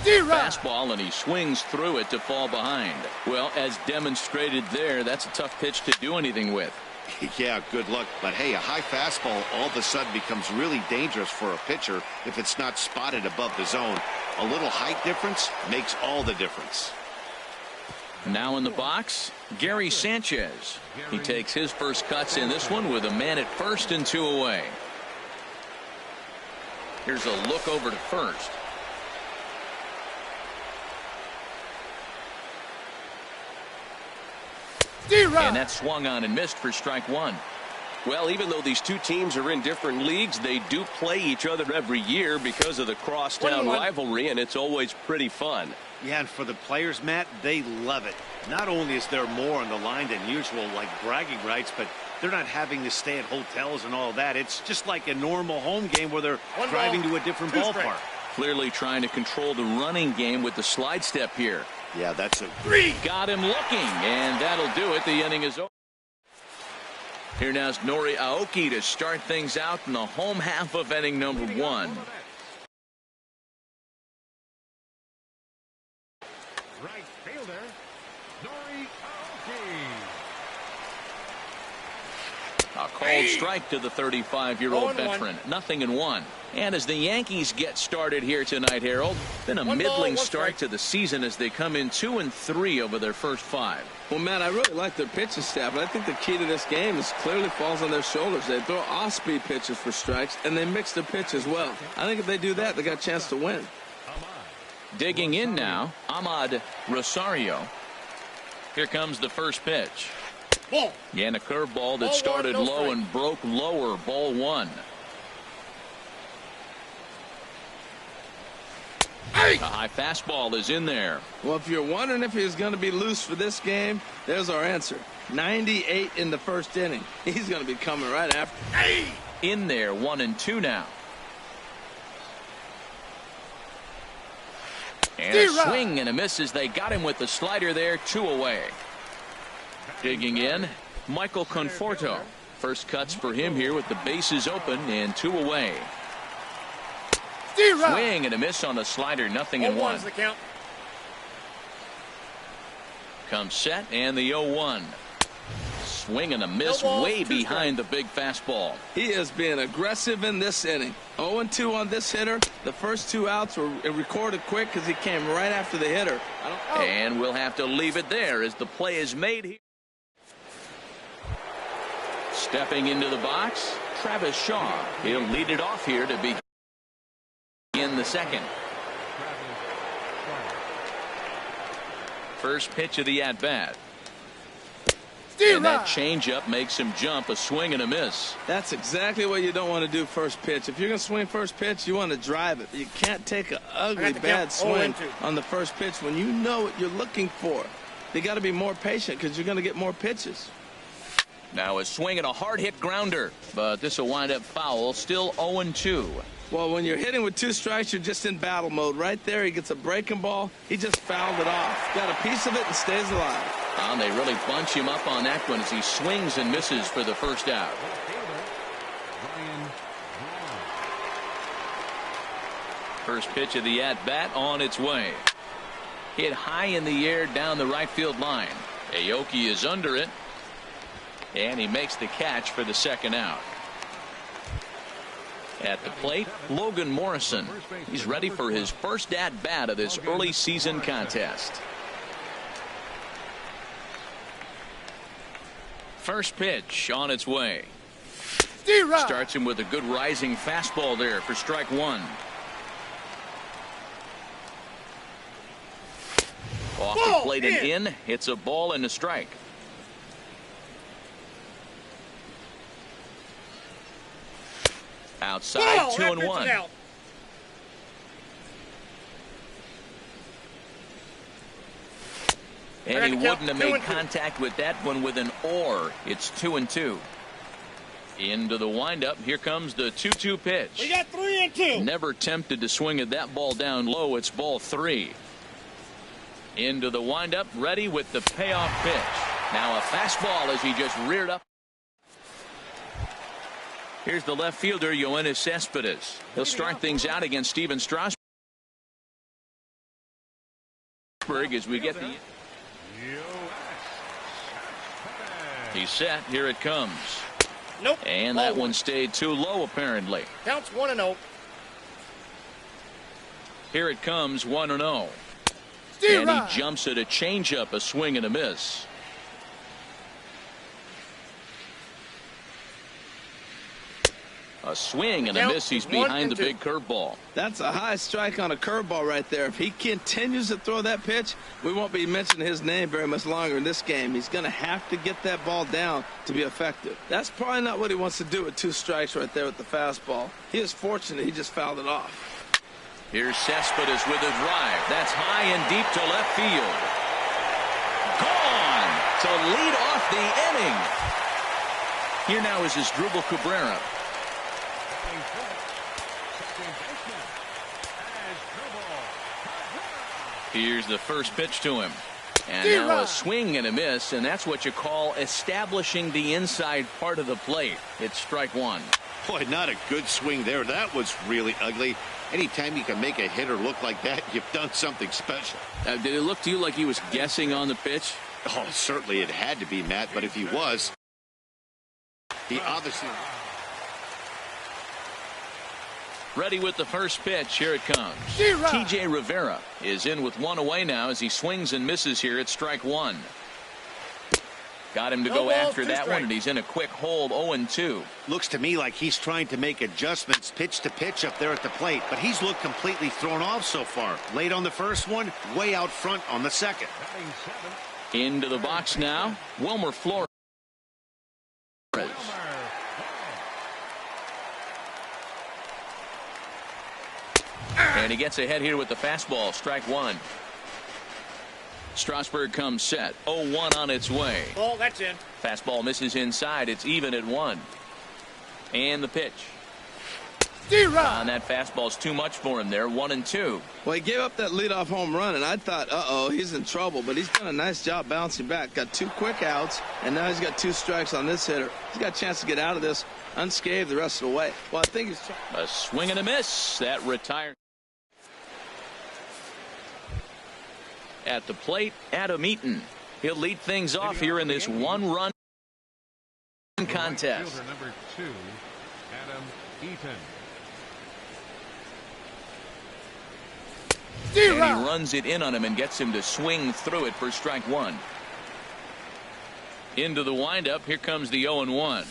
Fastball, and he swings through it to fall behind. Well, as demonstrated there, that's a tough pitch to do anything with.
Yeah, good luck. But hey, a high fastball all of a sudden becomes really dangerous for a pitcher if it's not spotted above the zone. A little height difference makes all the difference.
Now in the box, Gary Sanchez. He takes his first cuts in this one with a man at first and 2 away. Here's a look over to first. And that swung on and missed for strike one.
Well, even though these two teams are in different leagues, they do play each other every year because of the crosstown rivalry, and it's always pretty fun.
Yeah, and for the players, Matt, they love it. Not only is there more on the line than usual, like bragging rights, but they're not having to stay at hotels and all that. It's just like a normal home game where they're driving to a different ballpark.
Clearly trying to control the running game with the slide step here.
Yeah, that's a
got him looking, and that'll do it. The inning is over. Here now is Nori Aoki to start things out in the home half of inning number 1.
Right fielder, Nori Aoki.
A called strike to the 35-year-old veteran. 0-1. And as the Yankees get started here tonight, Harold, been a middling start to the season as they come in 2-3 over their first 5.
Well, Matt, I really like their pitching staff, but I think the key to this game is clearly falls on their shoulders. They throw off-speed pitches for strikes, and they mix their pitch as well. I think if they do that, they got a chance to win.
Digging in now, Ahmad Rosario. Here comes the first pitch. And a curveball that started low and broke lower, ball 1. A high fastball is in there.
Well, if you're wondering if he's going to be loose for this game, there's our answer. 98 in the first inning. He's going to be coming right after.
In there, 1-2 now. And a swing and a miss as they got him with the slider there, 2 away. Digging in, Michael Conforto. First cuts for him here with the bases open and 2 away. Swing and a miss on the slider, 0-1. Comes set and the 0-1. Swing and a miss way behind the big fastball.
He is being aggressive in this inning. 0-2 on this hitter. The first 2 outs were recorded quick because he came right after the hitter.
And we'll have to leave it there as the play is made here. Stepping into the box, Travis Shaw. He'll lead it off here to begin in the second. First pitch of the at-bat. And that changeup makes him jump, a swing and a miss.
That's exactly what you don't want to do first pitch. If you're going to swing first pitch, you want to drive it. You can't take an ugly, bad swing on the first pitch when you know what you're looking for. You got to be more patient because you're going to get more pitches.
Now a swing and a hard hit grounder, but this will wind up foul. Still 0-2.
Well, when you're hitting with 2 strikes, you're just in battle mode. Right there, he gets a breaking ball. He just fouled it off. Got a piece of it and stays alive.
And they really bunch him up on that one as he swings and misses for the first out. First pitch of the at-bat on its way. Hit high in the air down the right field line. Aoki is under it. And he makes the catch for the second out. At the plate, Logan Morrison. He's ready for his first at-bat of this early season contest. First pitch on its way. Starts him with a good rising fastball there for strike 1. Off the plate and in. It's a ball and a strike. Outside, 2-1. And he wouldn't have made contact with that one with an or. It's 2-2. Into the windup. Here comes the 2-2 pitch.
We got 3-2.
Never tempted to swing at that ball down low. It's ball 3. Into the windup. Ready with the payoff pitch. Now a fastball as he just reared up. Here's the left fielder, Yoenis Cespedes. He'll start things out against Steven Strasburg as we get the. He's set. Here it comes.
Nope.
And that one stayed too low, apparently.
Counts 1-0.
Here it comes, 1-0. And he jumps at a changeup, a swing and a miss. A swing and a miss. He's behind the big curveball.
That's a high strike on a curveball right there. If he continues to throw that pitch, we won't be mentioning his name very much longer in this game. He's going to have to get that ball down to be effective. That's probably not what he wants to do with 2 strikes right there with the fastball. He is fortunate he just fouled it off.
Here's Cespedes with a drive. That's high and deep to left field. Gone to lead off the inning. Here now is Asdrubal Cabrera. Here's the first pitch to him. And now a swing and a miss, and that's what you call establishing the inside part of the plate. It's strike 1.
Boy, not a good swing there. That was really ugly. Anytime you can make a hitter look like that, you've done something special.
Did it look to you like he was guessing on the pitch?
Oh, certainly it had to be, Matt, but if he was, he obviously...
Ready with the first pitch. Here it comes. TJ Rivera is in with 1 away now as he swings and misses here at strike 1. Got him to go after that one, and he's in a quick hold, 0-2.
Looks to me like he's trying to make adjustments pitch to pitch up there at the plate, but he's looked completely thrown off so far. Late on the first one, way out front on the second.
Into the box now, Wilmer Flores. And he gets ahead here with the fastball, strike 1. Strasburg comes set, 0-1 on its way.
Oh, that's in.
Fastball misses inside. It's even at 1. And the pitch. And that fastball's too much for him there, 1-2.
Well, he gave up that leadoff home run, and I thought, uh-oh, he's in trouble. But he's done a nice job bouncing back. Got 2 quick outs, and now he's got 2 strikes on this hitter. He's got a chance to get out of this unscathed the rest of the way. Well, I think he's...
A swing and a miss. That retired. At the plate, Adam Eaton. He'll lead things off here in this 1-run contest.
Number 2, Adam Eaton.
And he runs it in on him and gets him to swing through it for strike 1. Into the windup. Here comes the 0-1.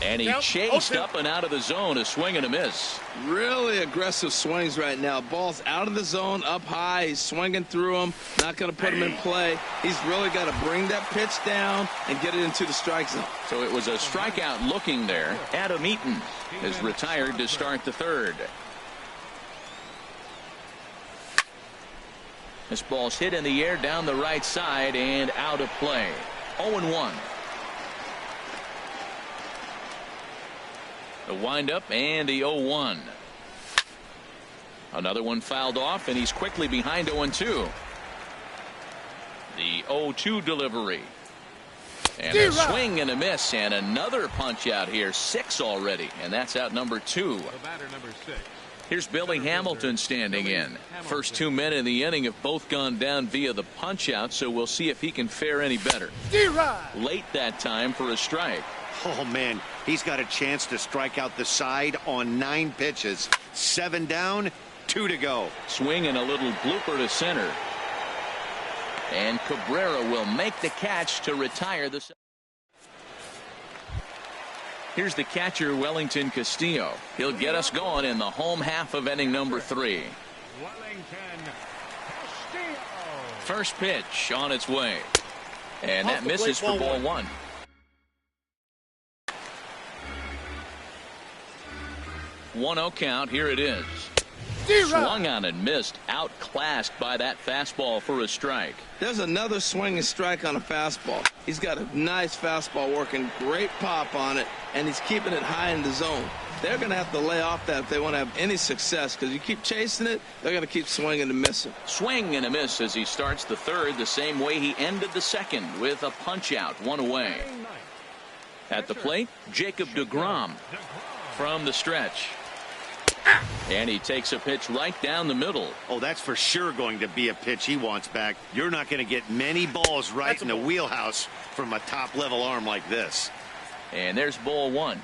And he chased up and out of the zone, a swing and a miss.
Really aggressive swings right now. Ball's out of the zone, up high. He's swinging through them, not going to put him in play. He's really got to bring that pitch down and get it into the strike zone.
So it was a strikeout looking there. Adam Eaton is retired to start the 3rd. This ball's hit in the air down the right side and out of play. 0-1. The windup and the 0-1. Another one fouled off, and he's quickly behind 0-2. The 0-2 delivery. And a swing and a miss, and another punch out here. 6 already, and that's out number 2.
The batter, number 6.
Here's Billy Hamilton standing in. First 2 men in the inning have both gone down via the punch out, so we'll see if he can fare any better. Late that time for a strike.
Oh, man, he's got a chance to strike out the side on 9 pitches. 7 down, 2 to go.
Swing and a little blooper to center. And Cabrera will make the catch to retire the. Here's the catcher, Wellington Castillo. He'll get us going in the home half of inning number 3.
Wellington Castillo.
First pitch on its way. And that misses for ball 1. One-0 count. Here it is. Swung on and missed. Outclassed by that fastball for a strike.
There's another swinging strike on a fastball. He's got a nice fastball working, great pop on it, and he's keeping it high in the zone. They're going to have to lay off that if they want to have any success, because you keep chasing it, they're going to keep swinging and missing.
Swing and a miss as he starts the 3rd, the same way he ended the 2nd with a punch out, 1 away. At the plate, Jacob deGrom from the stretch. And he takes a pitch right down the middle.
Oh, that's for sure going to be a pitch he wants back. You're not going to get many balls right in the wheelhouse from a top-level arm like this.
And there's ball 1.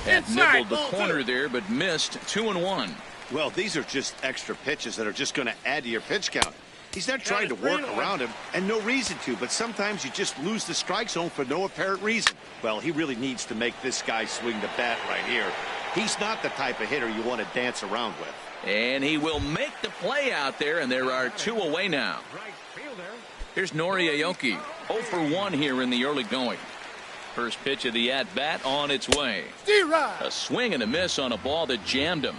That nibbled the corner there, but missed. 2-1.
Well, these are just extra pitches that are just going to add to your pitch count. He's not trying to work around him, and no reason to, but sometimes you just lose the strike zone for no apparent reason. Well, he really needs to make this guy swing the bat right here. He's not the type of hitter you want to dance around with.
And he will make the play out there, and there are 2 away now. Here's Nori Aoki. 0 for 1 here in the early going. First pitch of the at-bat on its way. A swing and a miss on a ball that jammed him.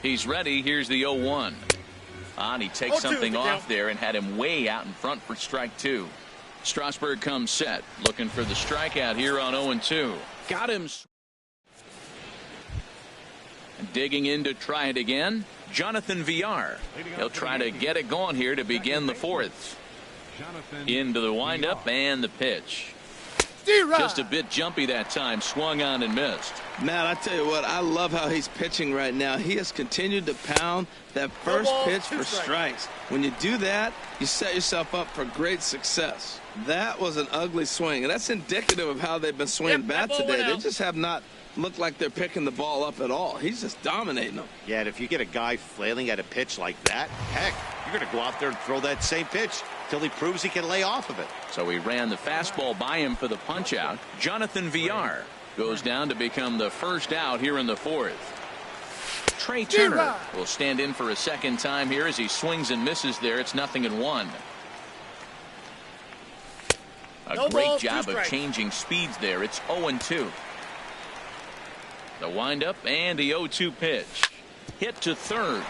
He's ready. Here's the 0-1. And he takes something off there and had him way out in front for strike 2. Strasburg comes set, looking for the strikeout here on 0-2. Got him. Digging in to try it again, Jonathan Villar. He'll try to get it going here to begin the 4th. Into the windup and the pitch. Just a bit jumpy that time. Swung on and missed.
Matt, I tell you what, I love how he's pitching right now. He has continued to pound that first pitch for strikes. When you do that, you set yourself up for great success. That was an ugly swing, and that's indicative of how they've been swinging bat today. They just have not looked like they're picking the ball up at all. He's just dominating them.
Yeah, and if you get a guy flailing at a pitch like that, heck, you're going to go out there and throw that same pitch till he proves he can lay off of it.
So he ran the fastball by him for the punch out. Jonathan Villar goes down to become the first out here in the 4th. Trey Turner will stand in for a second time here as he swings and misses there. It's 0-1. A great job of changing speeds there. It's 0-2. The windup and the 0-2 pitch. Hit to 3rd.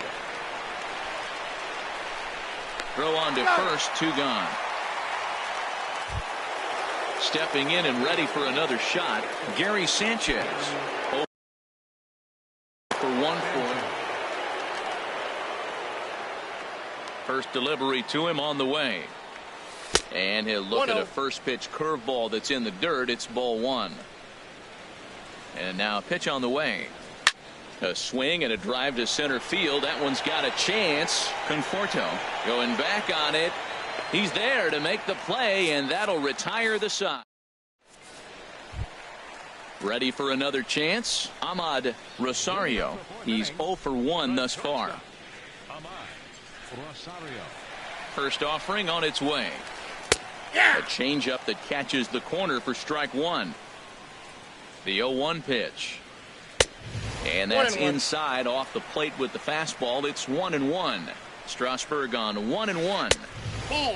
Throw on to first, 2 gone. Stepping in and ready for another shot, Gary Sanchez. 0 for 1 for him. First delivery to him on the way. And he'll look at a first pitch curveball that's in the dirt. It's ball 1. And now a pitch on the way. A swing and a drive to center field. That one's got a chance. Conforto going back on it. He's there to make the play, and that'll retire the side. Ready for another chance? Ahmad Rosario. He's 0 for 1 thus far. First offering on its way. A changeup that catches the corner for strike 1. The 0-1 pitch. And that's inside off the plate with the fastball. It's 1-1. Strasburg on 1-1.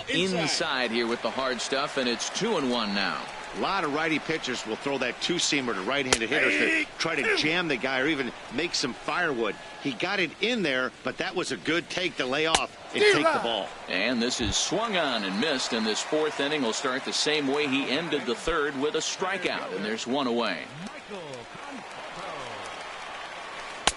Inside here with the hard stuff, and it's 2-1 now.
A lot of righty pitchers will throw that two-seamer to right-handed hitters to try to jam the guy or even make some firewood. He got it in there, but that was a good take to lay off and take the ball.
And this is swung on and missed, and this 4th inning will start the same way he ended the 3rd with a strikeout, and there's 1 away.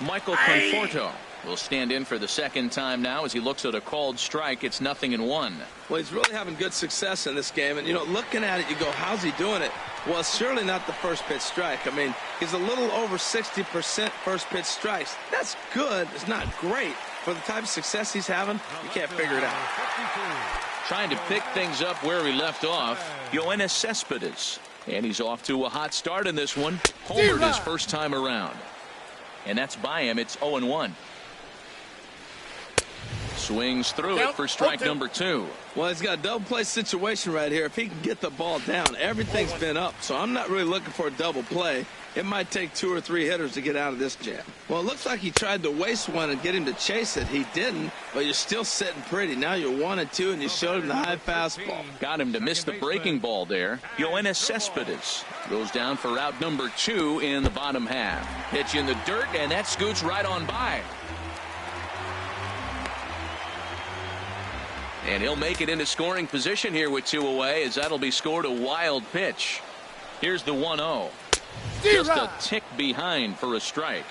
Michael Conforto will stand in for the second time now as he looks at a called strike. It's 0-1.
Well, he's really having good success in this game. And, you know, looking at it, you go, how's he doing it? Well, it's surely not the first pitch strike. I mean, he's a little over 60% first pitch strikes. That's good. It's not great. For the type of success he's having, you can't figure it out.
Trying to pick things up where he left off, Yoenis Cespedes. And he's off to a hot start in this one. Homered his first time around. And that's by him. It's 0-1. Swings through it for strike number 2.
Well, he's got a double play situation right here. If he can get the ball down, everything's been up. So I'm not really looking for a double play. It might take 2 or 3 hitters to get out of this jam. Well, it looks like he tried to waste one and get him to chase it. He didn't, but you're still sitting pretty. Now you're 1-2, and you showed him the high fastball.
Got him to miss the breaking ball there. Yoenis Cespedes goes down for out number 2 in the bottom half. Pitch in the dirt, and that scoots right on by. And he'll make it into scoring position here with 2 away, as that'll be scored a wild pitch. Here's the 1-0. Just a tick behind for a strike.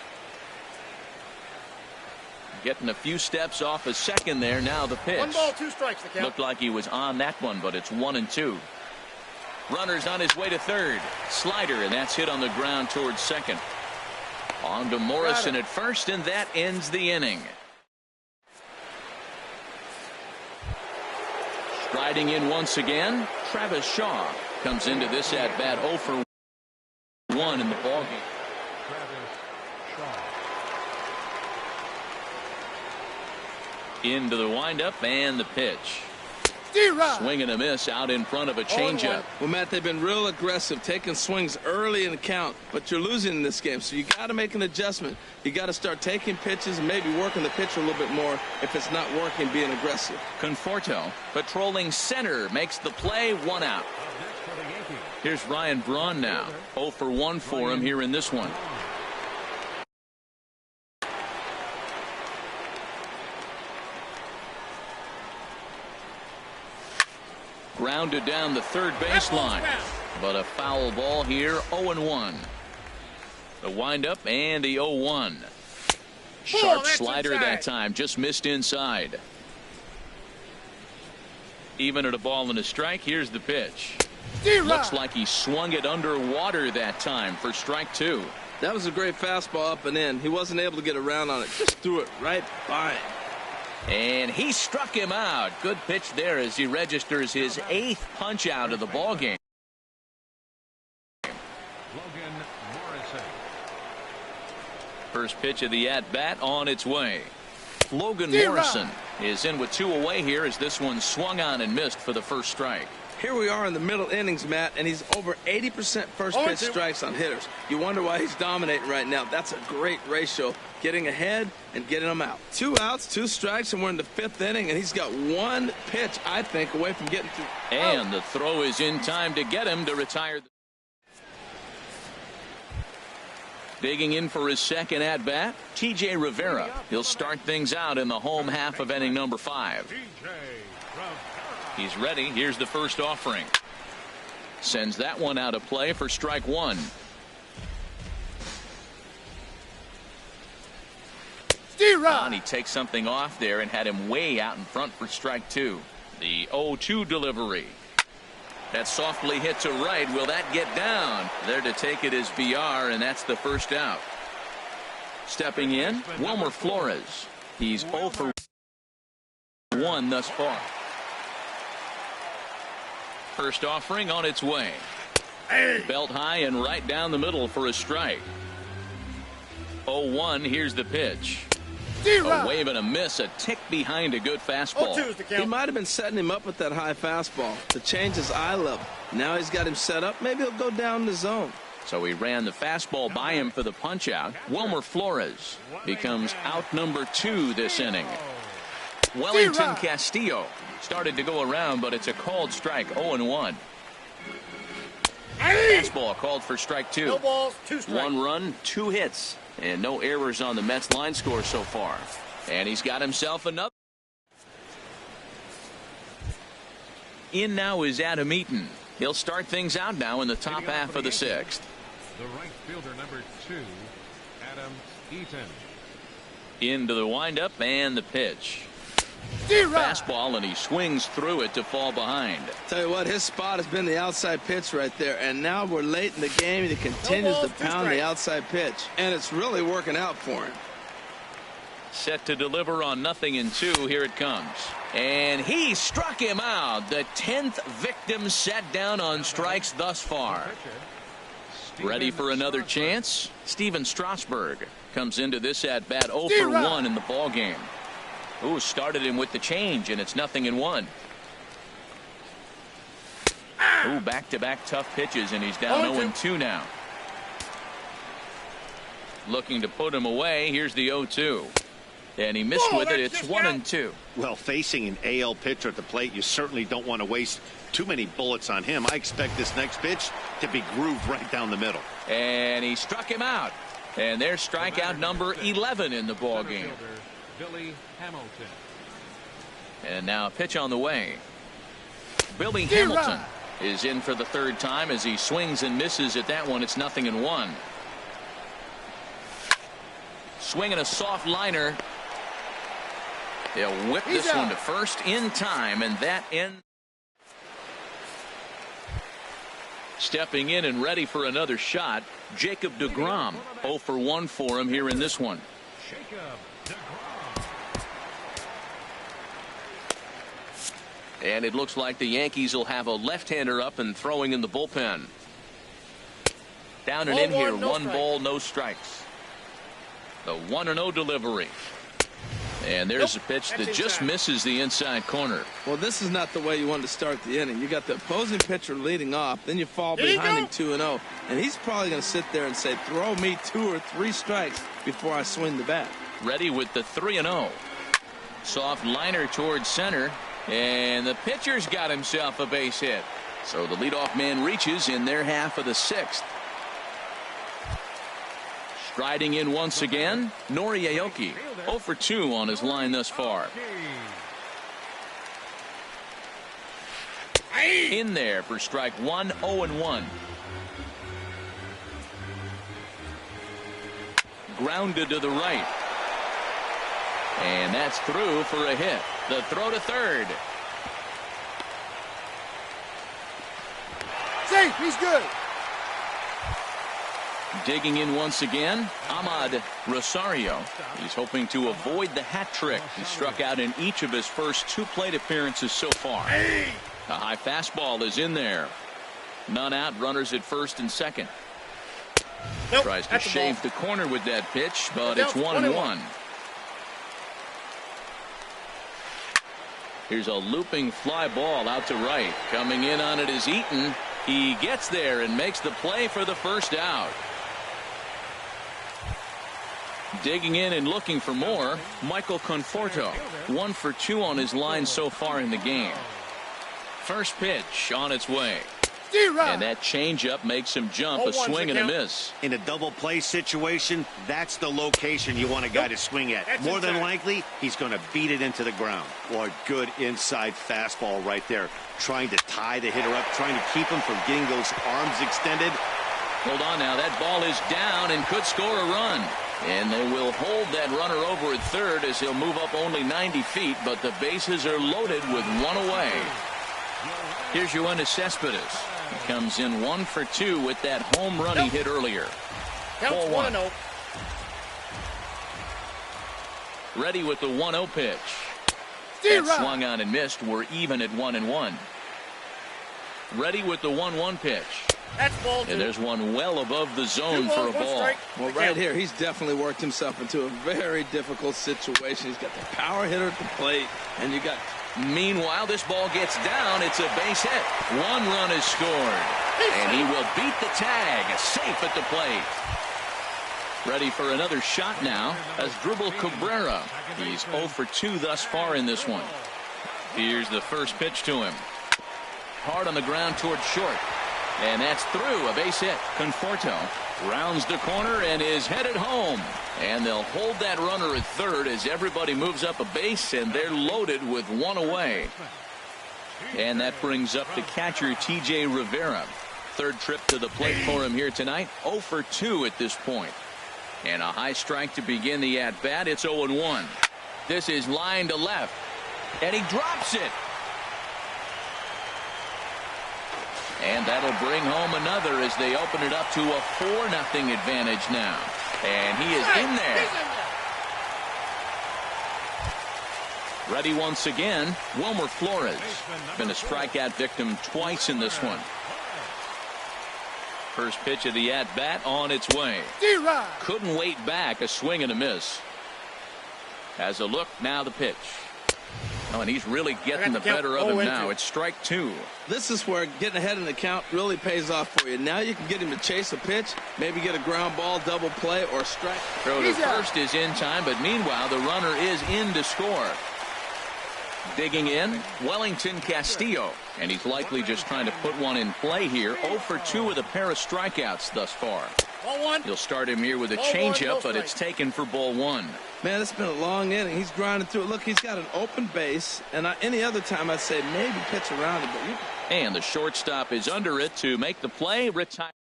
Getting a few steps off a second there. Now the pitch.
1 ball, 2 strikes. The count.
Looked like he was on that one, but it's 1-2. Runner's on his way to third. Slider, and that's hit on the ground towards second. On to Morrison at first, and that ends the inning. Striding in once again, Travis Shaw comes into this at bat 0 for 1 in the ballgame. Into the windup and the pitch. Swing and a miss out in front of a changeup.
Well, Matt, they've been real aggressive, taking swings early in the count, but you're losing in this game, so you got to make an adjustment. You got to start taking pitches and maybe working the pitcher a little bit more if it's not working, being aggressive.
Conforto patrolling center makes the play, 1 out. Here's Ryan Braun now. 0 for 1 for him here in this one. Grounded down the third baseline, but a foul ball here. 0-1. The windup and the 0-1. Sharp slider that time, just missed inside. Even at a ball and a strike. Here's the pitch. Looks like he swung it underwater that time for strike 2.
That was a great fastball up and in. He wasn't able to get around on it. Just threw it right by him.
And he struck him out. Good pitch there as he registers his 8th punch out of the ball game.
Logan Morrison.
First pitch of the at bat on its way. Logan Morrison is in with 2 away here as this one swung on and missed for the first strike.
Here we are in the middle innings, Matt, and he's over 80% first pitch strikes on hitters. You wonder why he's dominating right now. That's a great ratio, getting ahead and getting them out. 2 outs, 2 strikes, and we're in the 5th inning, and he's got 1 pitch, I think, away from getting to.
And the throw is in time to get him to retire. Digging in for his second at bat, T.J. Rivera. He'll start things out in the home half of inning number 5. He's ready. Here's the first offering. Sends that one out of play for strike 1. And he takes something off there and had him way out in front for strike 2. The 0-2 delivery. That softly hit to right. Will that get down? There to take it is VR, and that's the first out. Stepping in, Wilmer Flores. He's 0 for 1 thus far. First offering on its way. Belt high and right down the middle for a strike. 0-1. Here's the pitch. A wave and a miss, a tick behind a good fastball.
He might have been setting him up with that high fastball to change his eye level. Now he's got him set up. Maybe he'll go down the zone.
So he ran the fastball by him for the punch out. Wilmer Flores becomes out number 2 this inning. Wellington Castillo started to go around, but it's a called strike. 0-1. Fastball called for strike 2.
2 balls, 2 strikes.
1 run, 2 hits, and no errors on the Mets line score so far. And he's got himself another. In now is Adam Eaton. He'll start things out now in the top half of the 6th.
The right fielder, number 2, Adam Eaton.
Into the windup and the pitch. Fastball, and he swings through it to fall behind.
Tell you what, his spot has been the outside pitch right there, and now we're late in the game, and he continues to pound the outside pitch, and it's really working out for him.
Set to deliver on 0-2. Here it comes. And he struck him out. The 10th victim set down on strikes thus far. Ready for another chance? Steven Strasburg comes into this at-bat 0 for 1 in the ball game. Ooh, started him with the change, and it's 0-1. Ooh, back-to-back tough pitches, and he's down 0-2 now. Looking to put him away. Here's the 0-2. And he missed with it. It's 1-2.
Well, facing an AL pitcher at the plate, you certainly don't want to waste too many bullets on him. I expect this next pitch to be grooved right down the middle.
And he struck him out. And there's strikeout number 11 in the ball game.
Billy Hamilton.
And now a pitch on the way. Billy Hamilton is in for the third time as he swings and misses at that one. It's 0-1. Swinging a soft liner. They'll whip this one to first in time, and that ends. Stepping in and ready for another shot, Jacob deGrom. 0 for 1 for him here in this one. And it looks like the Yankees will have a left-hander up and throwing in the bullpen. Down and in here, 1 ball, no strikes. The 1-0 delivery. And there's a pitch that just misses the inside corner.
Well, this is not the way you want to start the inning. You got the opposing pitcher leading off, then you fall behind him 2-0, and he's probably going to sit there and say, throw me 2 or 3 strikes before I swing the bat.
Ready with the 3-0. Soft liner towards center, and the pitcher's got himself a base hit. So the leadoff man reaches in their half of the 6th. Striding in once again, Nori Aoki. 0 for 2 on his line thus far. In there for strike 1, 0-1. Grounded to the right. And that's through for a hit. The throw to third.
Safe, he's good.
Digging in once again, Ahmad Rosario. He's hoping to avoid the hat trick. He struck out in each of his first 2 plate appearances so far. A high fastball is in there. None out, runners at first and second.
Nope,
tries to shave the corner with that pitch, but it's 1-1. Here's a looping fly ball out to right. Coming in on it is Eaton. He gets there and makes the play for the first out. Digging in and looking for more, Michael Conforto. 1 for 2 on his line so far in the game. First pitch on its way. And that changeup makes him jump. A swing and a miss.
In a double play situation, that's the location you want a guy to swing at. More than likely, he's going to beat it into the ground. Boy, good inside fastball right there. Trying to tie the hitter up, trying to keep him from getting those arms extended.
Hold on now. That ball is down and could score a run. And they will hold that runner over at third as he'll move up only 90 feet, but the bases are loaded with 1 away. Here's Yoenis Cespedes. He comes in 1 for 2 with that home run he hit earlier.
Counts 1-0.
Ready with the 1-0 pitch. That swung on and missed. We're even at 1-1. Ready with the 1-1 pitch.
That's ball 2.
And there's one well above the zone for a ball.
Well, right here, he's definitely worked himself into a very difficult situation. He's got the power hitter at the plate, and you got.
Meanwhile, this ball gets down. It's a base hit. 1 run is scored. And he will beat the tag. Safe at the plate. Ready for another shot now as Drupal Cabrera. He's 0 for 2 thus far in this one. Here's the first pitch to him. Hard on the ground towards short. And that's through. A base hit. Conforto rounds the corner and is headed home. And they'll hold that runner at third as everybody moves up a base, and they're loaded with 1 away. And that brings up the catcher, T.J. Rivera. Third trip to the plate for him here tonight. 0 for 2 at this point. And a high strike to begin the at-bat. It's 0-1. This is line to left. And he drops it. And that'll bring home another as they open it up to a 4-0 advantage now. And he is in there. Ready once again, Wilmer Flores. Been a strikeout victim twice in this one. First pitch of the at-bat on its way. Couldn't wait back, a swing and a miss. Has a look, now the pitch. Oh, and he's really getting the better of him now. It's strike 2.
This is where getting ahead in the count really pays off for you. Now you can get him to chase a pitch, maybe get a ground ball, double play, or strike.
Throw to first is in time, but meanwhile the runner is in to score. Digging in, Wellington Castillo, and he's likely just trying to put one in play here. 0 for 2 with a pair of strikeouts thus far. He'll start him here with a changeup, but it's taken for ball 1.
Man, it's been a long inning. He's grinding through it. Look, he's got an open base, and any other time I'd say maybe pitch around it. But
and the shortstop is under it to make the play. Retire.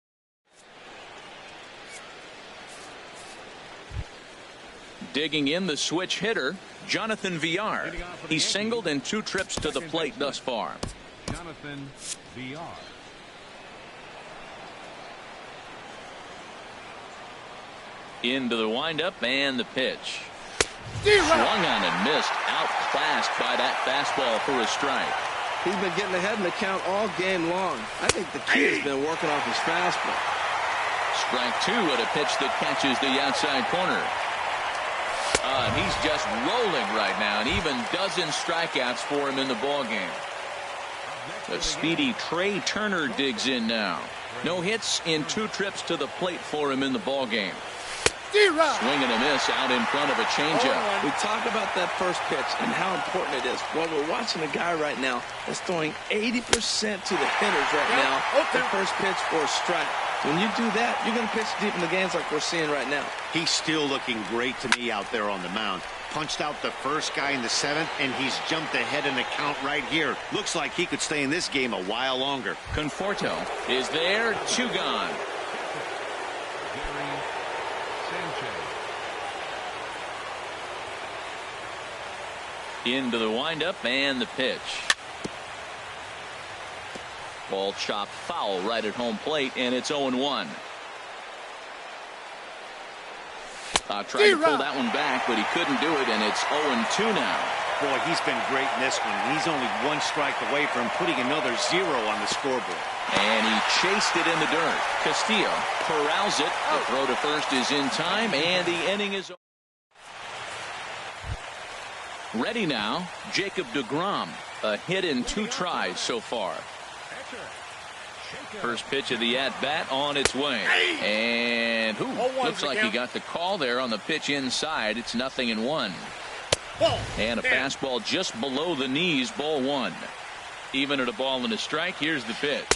Digging in, the switch hitter, Jonathan Villar. He's singled in 2 trips to the plate thus far.
Jonathan Villar.
Into the windup and the pitch. Swung on and missed. Outclassed by that fastball for a strike.
He's been getting ahead in the count all game long. I think the key has been working off his fastball.
Strike 2 at a pitch that catches the outside corner. He's just rolling right now, and even dozen strikeouts for him in the ballgame. The speedy Trey Turner digs in now. No hits in 2 trips to the plate for him in the ballgame. Swing and a miss out in front of a changeup.
We talk about that first pitch and how important it is. Well, we're watching a guy right now that's throwing 80% to the hitters right now. The first pitch for a strike. When you do that, you're going to pitch deep in the games like we're seeing right now.
He's still looking great to me out there on the mound. Punched out the first guy in the 7th, and he's jumped ahead in the count right here. Looks like he could stay in this game a while longer.
Conforto is there, 2 gone. Into the windup and the pitch. Ball chopped foul right at home plate, and it's 0-1. Tried to pull that one back, but he couldn't do it, and it's 0-2 now.
Boy, he's been great in this one. He's only 1 strike away from putting another 0 on the scoreboard.
And he chased it in the dirt. Castillo corrals it. The throw to first is in time, and the inning is over. Ready now, Jacob deGrom. A hit in 2 tries so far. First pitch of the at-bat on its way. And looks like he got the call there on the pitch inside. It's 0-1. And a fastball just below the knees, ball 1. Even at a ball and a strike, here's the pitch.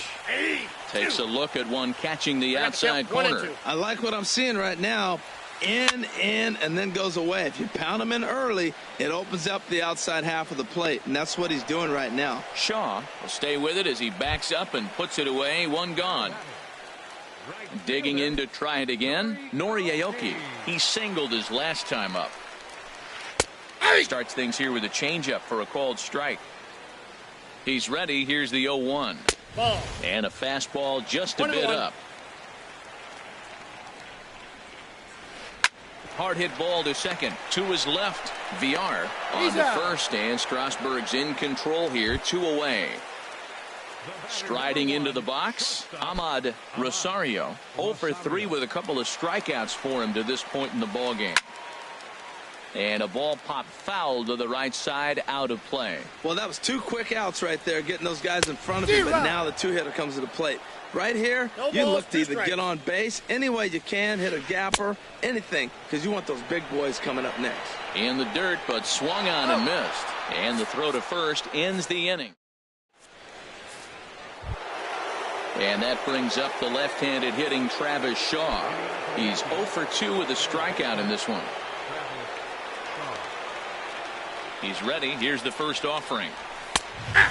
Takes a look at one catching the outside corner.
I like what I'm seeing right now. In, and then goes away. If you pound him in early, it opens up the outside half of the plate, and that's what he's doing right now.
Shaw will stay with it as he backs up and puts it away. 1 gone. Digging in to try it again, Noriaoki. He singled his last time up. Starts things here with a changeup for a called strike. He's ready. Here's the 0-1. And a fastball just a bit up. Hard hit ball to second. To his left. Villar on to first, and Strasburg's in control here. 2 away. Striding into the box, Ahmad Rosario. 0 for 3 with a couple of strikeouts for him to this point in the ball game. And a ball popped foul to the right side, out of play.
Well, that was 2 quick outs right there, getting those guys in front of you, but now the 2-hitter comes to the plate. Right here, you look to either get on base any way you can, hit a gapper, anything, because you want those big boys coming up next.
In the dirt, but swung on and missed. And the throw to first ends the inning. And that brings up the left-handed hitting Travis Shaw. He's 0 for 2 with a strikeout in this one. He's ready. Here's the first offering.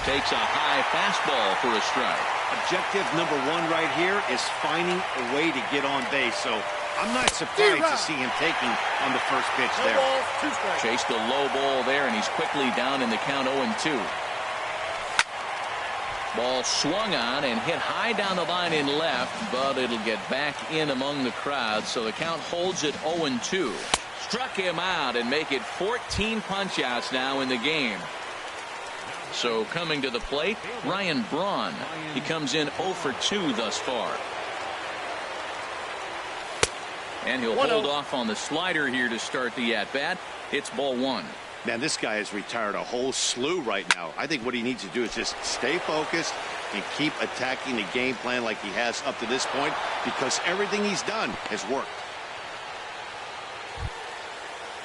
Takes a high fastball for a strike.
Objective number 1 right here is finding a way to get on base. So I'm not surprised to see him taking on the first pitch there.
Balls, 2 strikes.
Chased a low ball there, and he's quickly down in the count 0-2. Ball swung on and hit high down the line in left, but it'll get back in among the crowd, so the count holds at 0-2. Struck him out and make it 14 punch-outs now in the game. So coming to the plate, Ryan Braun. He comes in 0 for 2 thus far. And he'll hold off on the slider here to start the at-bat. It's ball 1.
Man, this guy has retired a whole slew right now. I think what he needs to do is just stay focused and keep attacking the game plan like he has up to this point, because everything he's done has worked.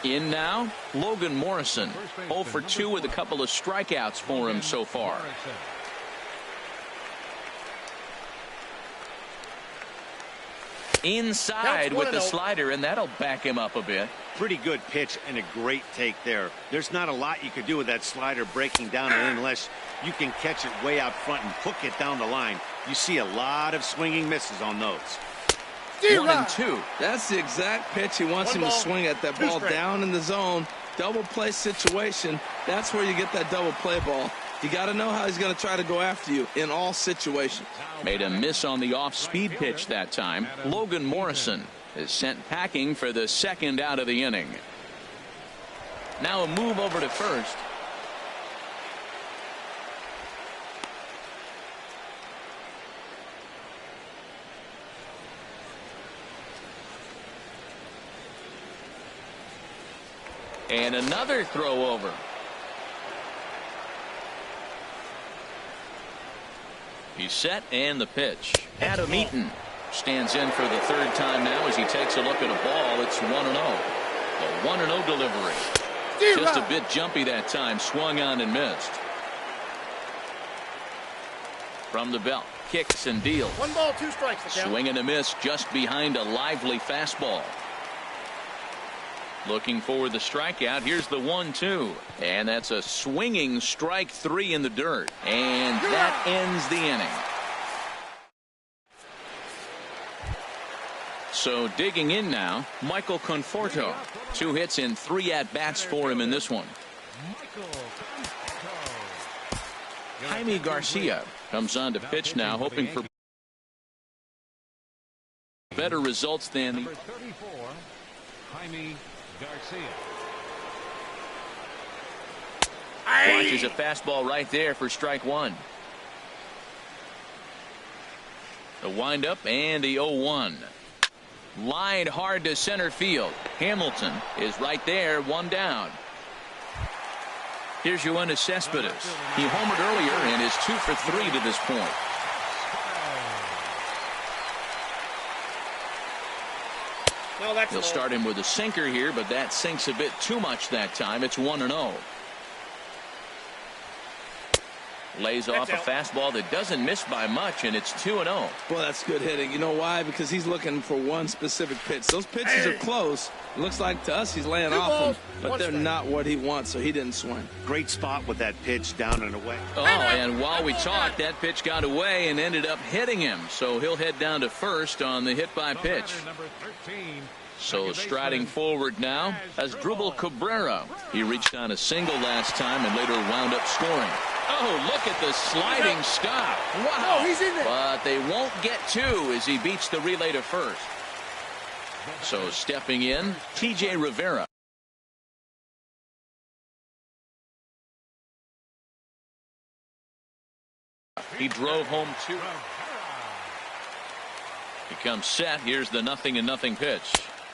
In now, Logan Morrison. 0 for 2 with a couple of strikeouts for him so far. Inside with the slider, and that'll back him up a bit.
Pretty good pitch and a great take there. There's not a lot you can do with that slider breaking down, and unless you can catch it way out front and hook it down the line, you see a lot of swinging misses on those.
1-2.
That's the exact pitch he wants him to swing at. That ball down in the zone. Double play situation. That's where you get that double play ball. You got to know how he's going to try to go after you in all situations.
Made a miss on the off-speed pitch that time. Logan Morrison is sent packing for the second out of the inning. Now a move over to first. And another throw over. He's set, and the pitch. Adam Eaton stands in for the third time now as he takes a look at a ball. It's 1-0. A 1-0 delivery. Just a bit jumpy that time. Swung on and missed. From the belt. Kicks and deals.
1 ball, 2 strikes.
Swing and a miss just behind a lively fastball. Looking for the strikeout. Here's the 1-2. And that's a swinging strike 3 in the dirt. And that ends the inning. So digging in now, Michael Conforto. 2 hits and 3 at-bats for him in this one. Jaime Garcia comes on to pitch now, hoping for better results than the...
Number 34, Jaime Garcia.
Watches a fastball right there for strike 1. The windup and the 0-1. Lined hard to center field. Hamilton is right there, 1 down. Here's Yoenis Cespedes. He homered earlier and is 2 for 3 to this point. He'll start him with a sinker here, but that sinks a bit too much that time. It's 1-0. Lays off a fastball that doesn't miss by much, and it's 2-0.
Well, that's good hitting. You know why? Because he's looking for one specific pitch. Those pitches are close. It looks like to us he's laying off them, but they're not what he wants, so he didn't swing.
Great spot with that pitch down and away.
Oh, and while we talked, that pitch got away and ended up hitting him. So he'll head down to first on the hit by pitch. So striding forward now as Dribble Cabrera. He reached on a single last time and later wound up scoring. Oh, look at the sliding stop. Wow.
He's in there.
But they won't get 2 as he beats the relay to first. So stepping in, TJ Rivera. He drove home 2. He comes set. Here's the 0-0 pitch.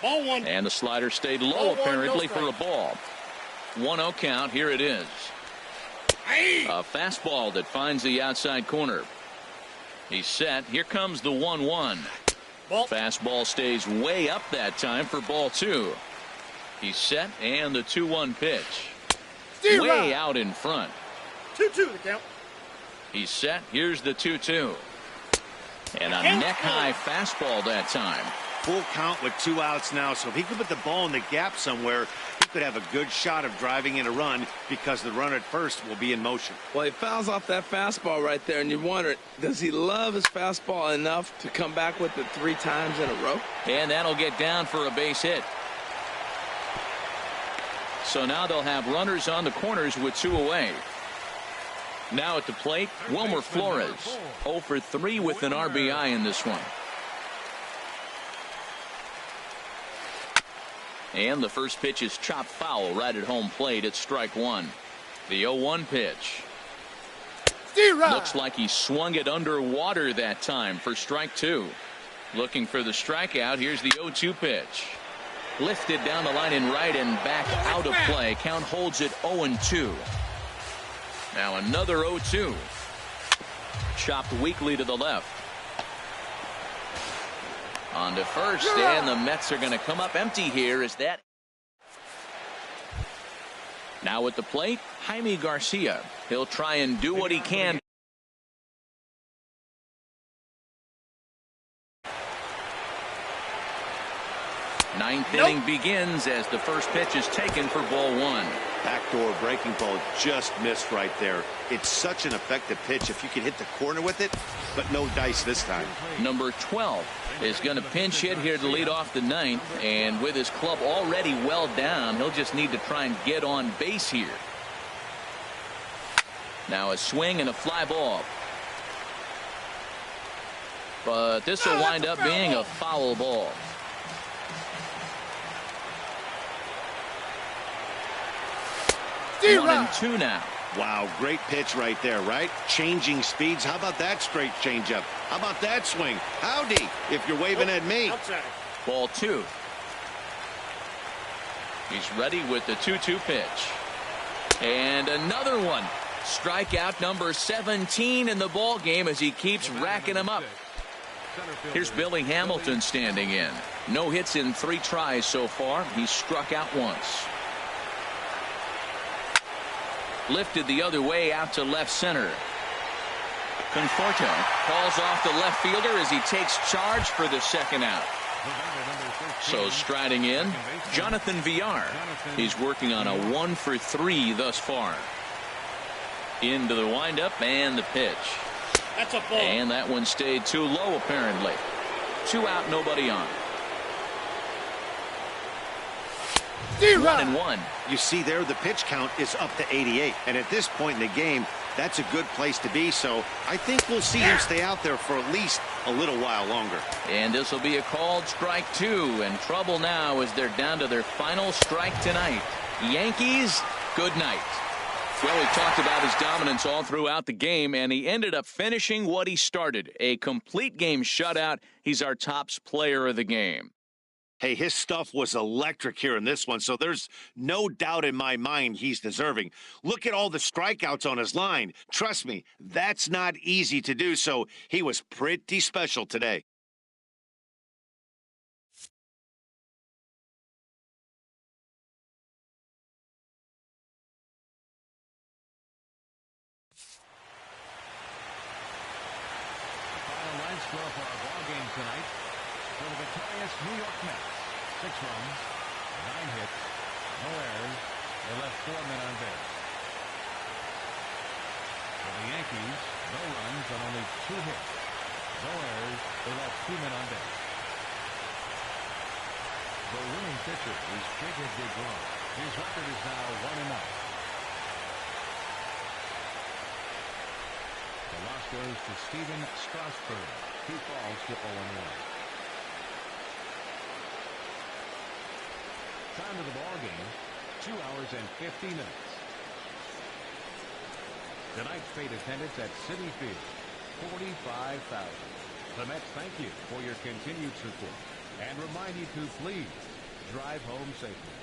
Ball 1.
And the slider stayed low apparently for a ball. 1-0 count. Here it is. A fastball that finds the outside corner. He's set. Here comes the 1-1. Fastball stays way up that time for ball 2. He's set, and the 2-1 pitch. Way out in front.
2-2 the count.
He's set. Here's the 2-2. And a neck-high fastball that time.
Full count with 2 outs now, so if he could put the ball in the gap somewhere, he could have a good shot of driving in a run because the runner at first will be in motion.
Well, he fouls off that fastball right there, and you wonder, does he love his fastball enough to come back with it 3 times in a row?
And that'll get down for a base hit. So now they'll have runners on the corners with 2 away. Now at the plate, Wilmer Flores, 0 for 3 with an RBI in this one. And the first pitch is chopped foul right at home plate at strike 1. The 0-1 pitch. Looks like he swung it underwater that time for strike 2. Looking for the strikeout. Here's the 0-2 pitch. Lifted down the line in right and back out of play. Count holds it 0-2. Now another 0-2. Chopped weakly to the left. On to first, and the Mets are going to come up empty here as that. Now at the plate, Jaime Garcia. He'll try and do what he can. Ninth inning begins as the first pitch is taken for ball 1.
Backdoor breaking ball just missed right there. It's such an effective pitch if you can hit the corner with it, but no dice this time.
Number 12 is going to pinch hit here to lead off the 9th, and with his club already well down, he'll just need to try and get on base here. Now a swing and a fly ball. But this will wind up being a foul ball. 1-2 now.
Wow, great pitch right there, right? Changing speeds. How about that straight changeup? How about that swing? Howdy, if you're waving at me.
Ball 2. He's ready with the 2-2 pitch. And another one. Strikeout number 17 in the ball game as he keeps racking them up. Here's Billy Hamilton standing in. No hits in 3 tries so far. He's struck out once. Lifted the other way out to left center. Conforto calls off the left fielder as he takes charge for the second out. So striding in, Jonathan Villar. He's working on a 1 for 3 thus far. Into the windup and the pitch.
That's a ball.
And that one stayed too low apparently. 2 out, nobody on. 1-1.
You see there, the pitch count is up to 88. And at this point in the game, that's a good place to be. So I think we'll see him stay out there for at least a little while longer.
And this will be a called strike 2. And trouble now as they're down to their final strike tonight. Yankees, good night. Well, we talked about his dominance all throughout the game, and he ended up finishing what he started. A complete game shutout. He's our top player of the game.
Hey, his stuff was electric here in this one, so there's no doubt in my mind he's deserving. Look at all the strikeouts on his line. Trust me, that's not easy to do, so he was pretty special today.
Final line score for our ball game tonight. For the victorious New York Mets, 6 runs, 9 hits, no errors. They left 4 men on base. For the Yankees, no runs and only 2 hits, no errors. They left 2 men on base. The winning pitcher is Jacob DeGrom. His record is now 1-0. The loss goes to Steven Strasburg. He falls to 0-1. Time of the ball game, 2 hours and 50 minutes. Tonight's paid attendance at Citi Field, 45,000. The Mets thank you for your continued support and remind you to please drive home safely.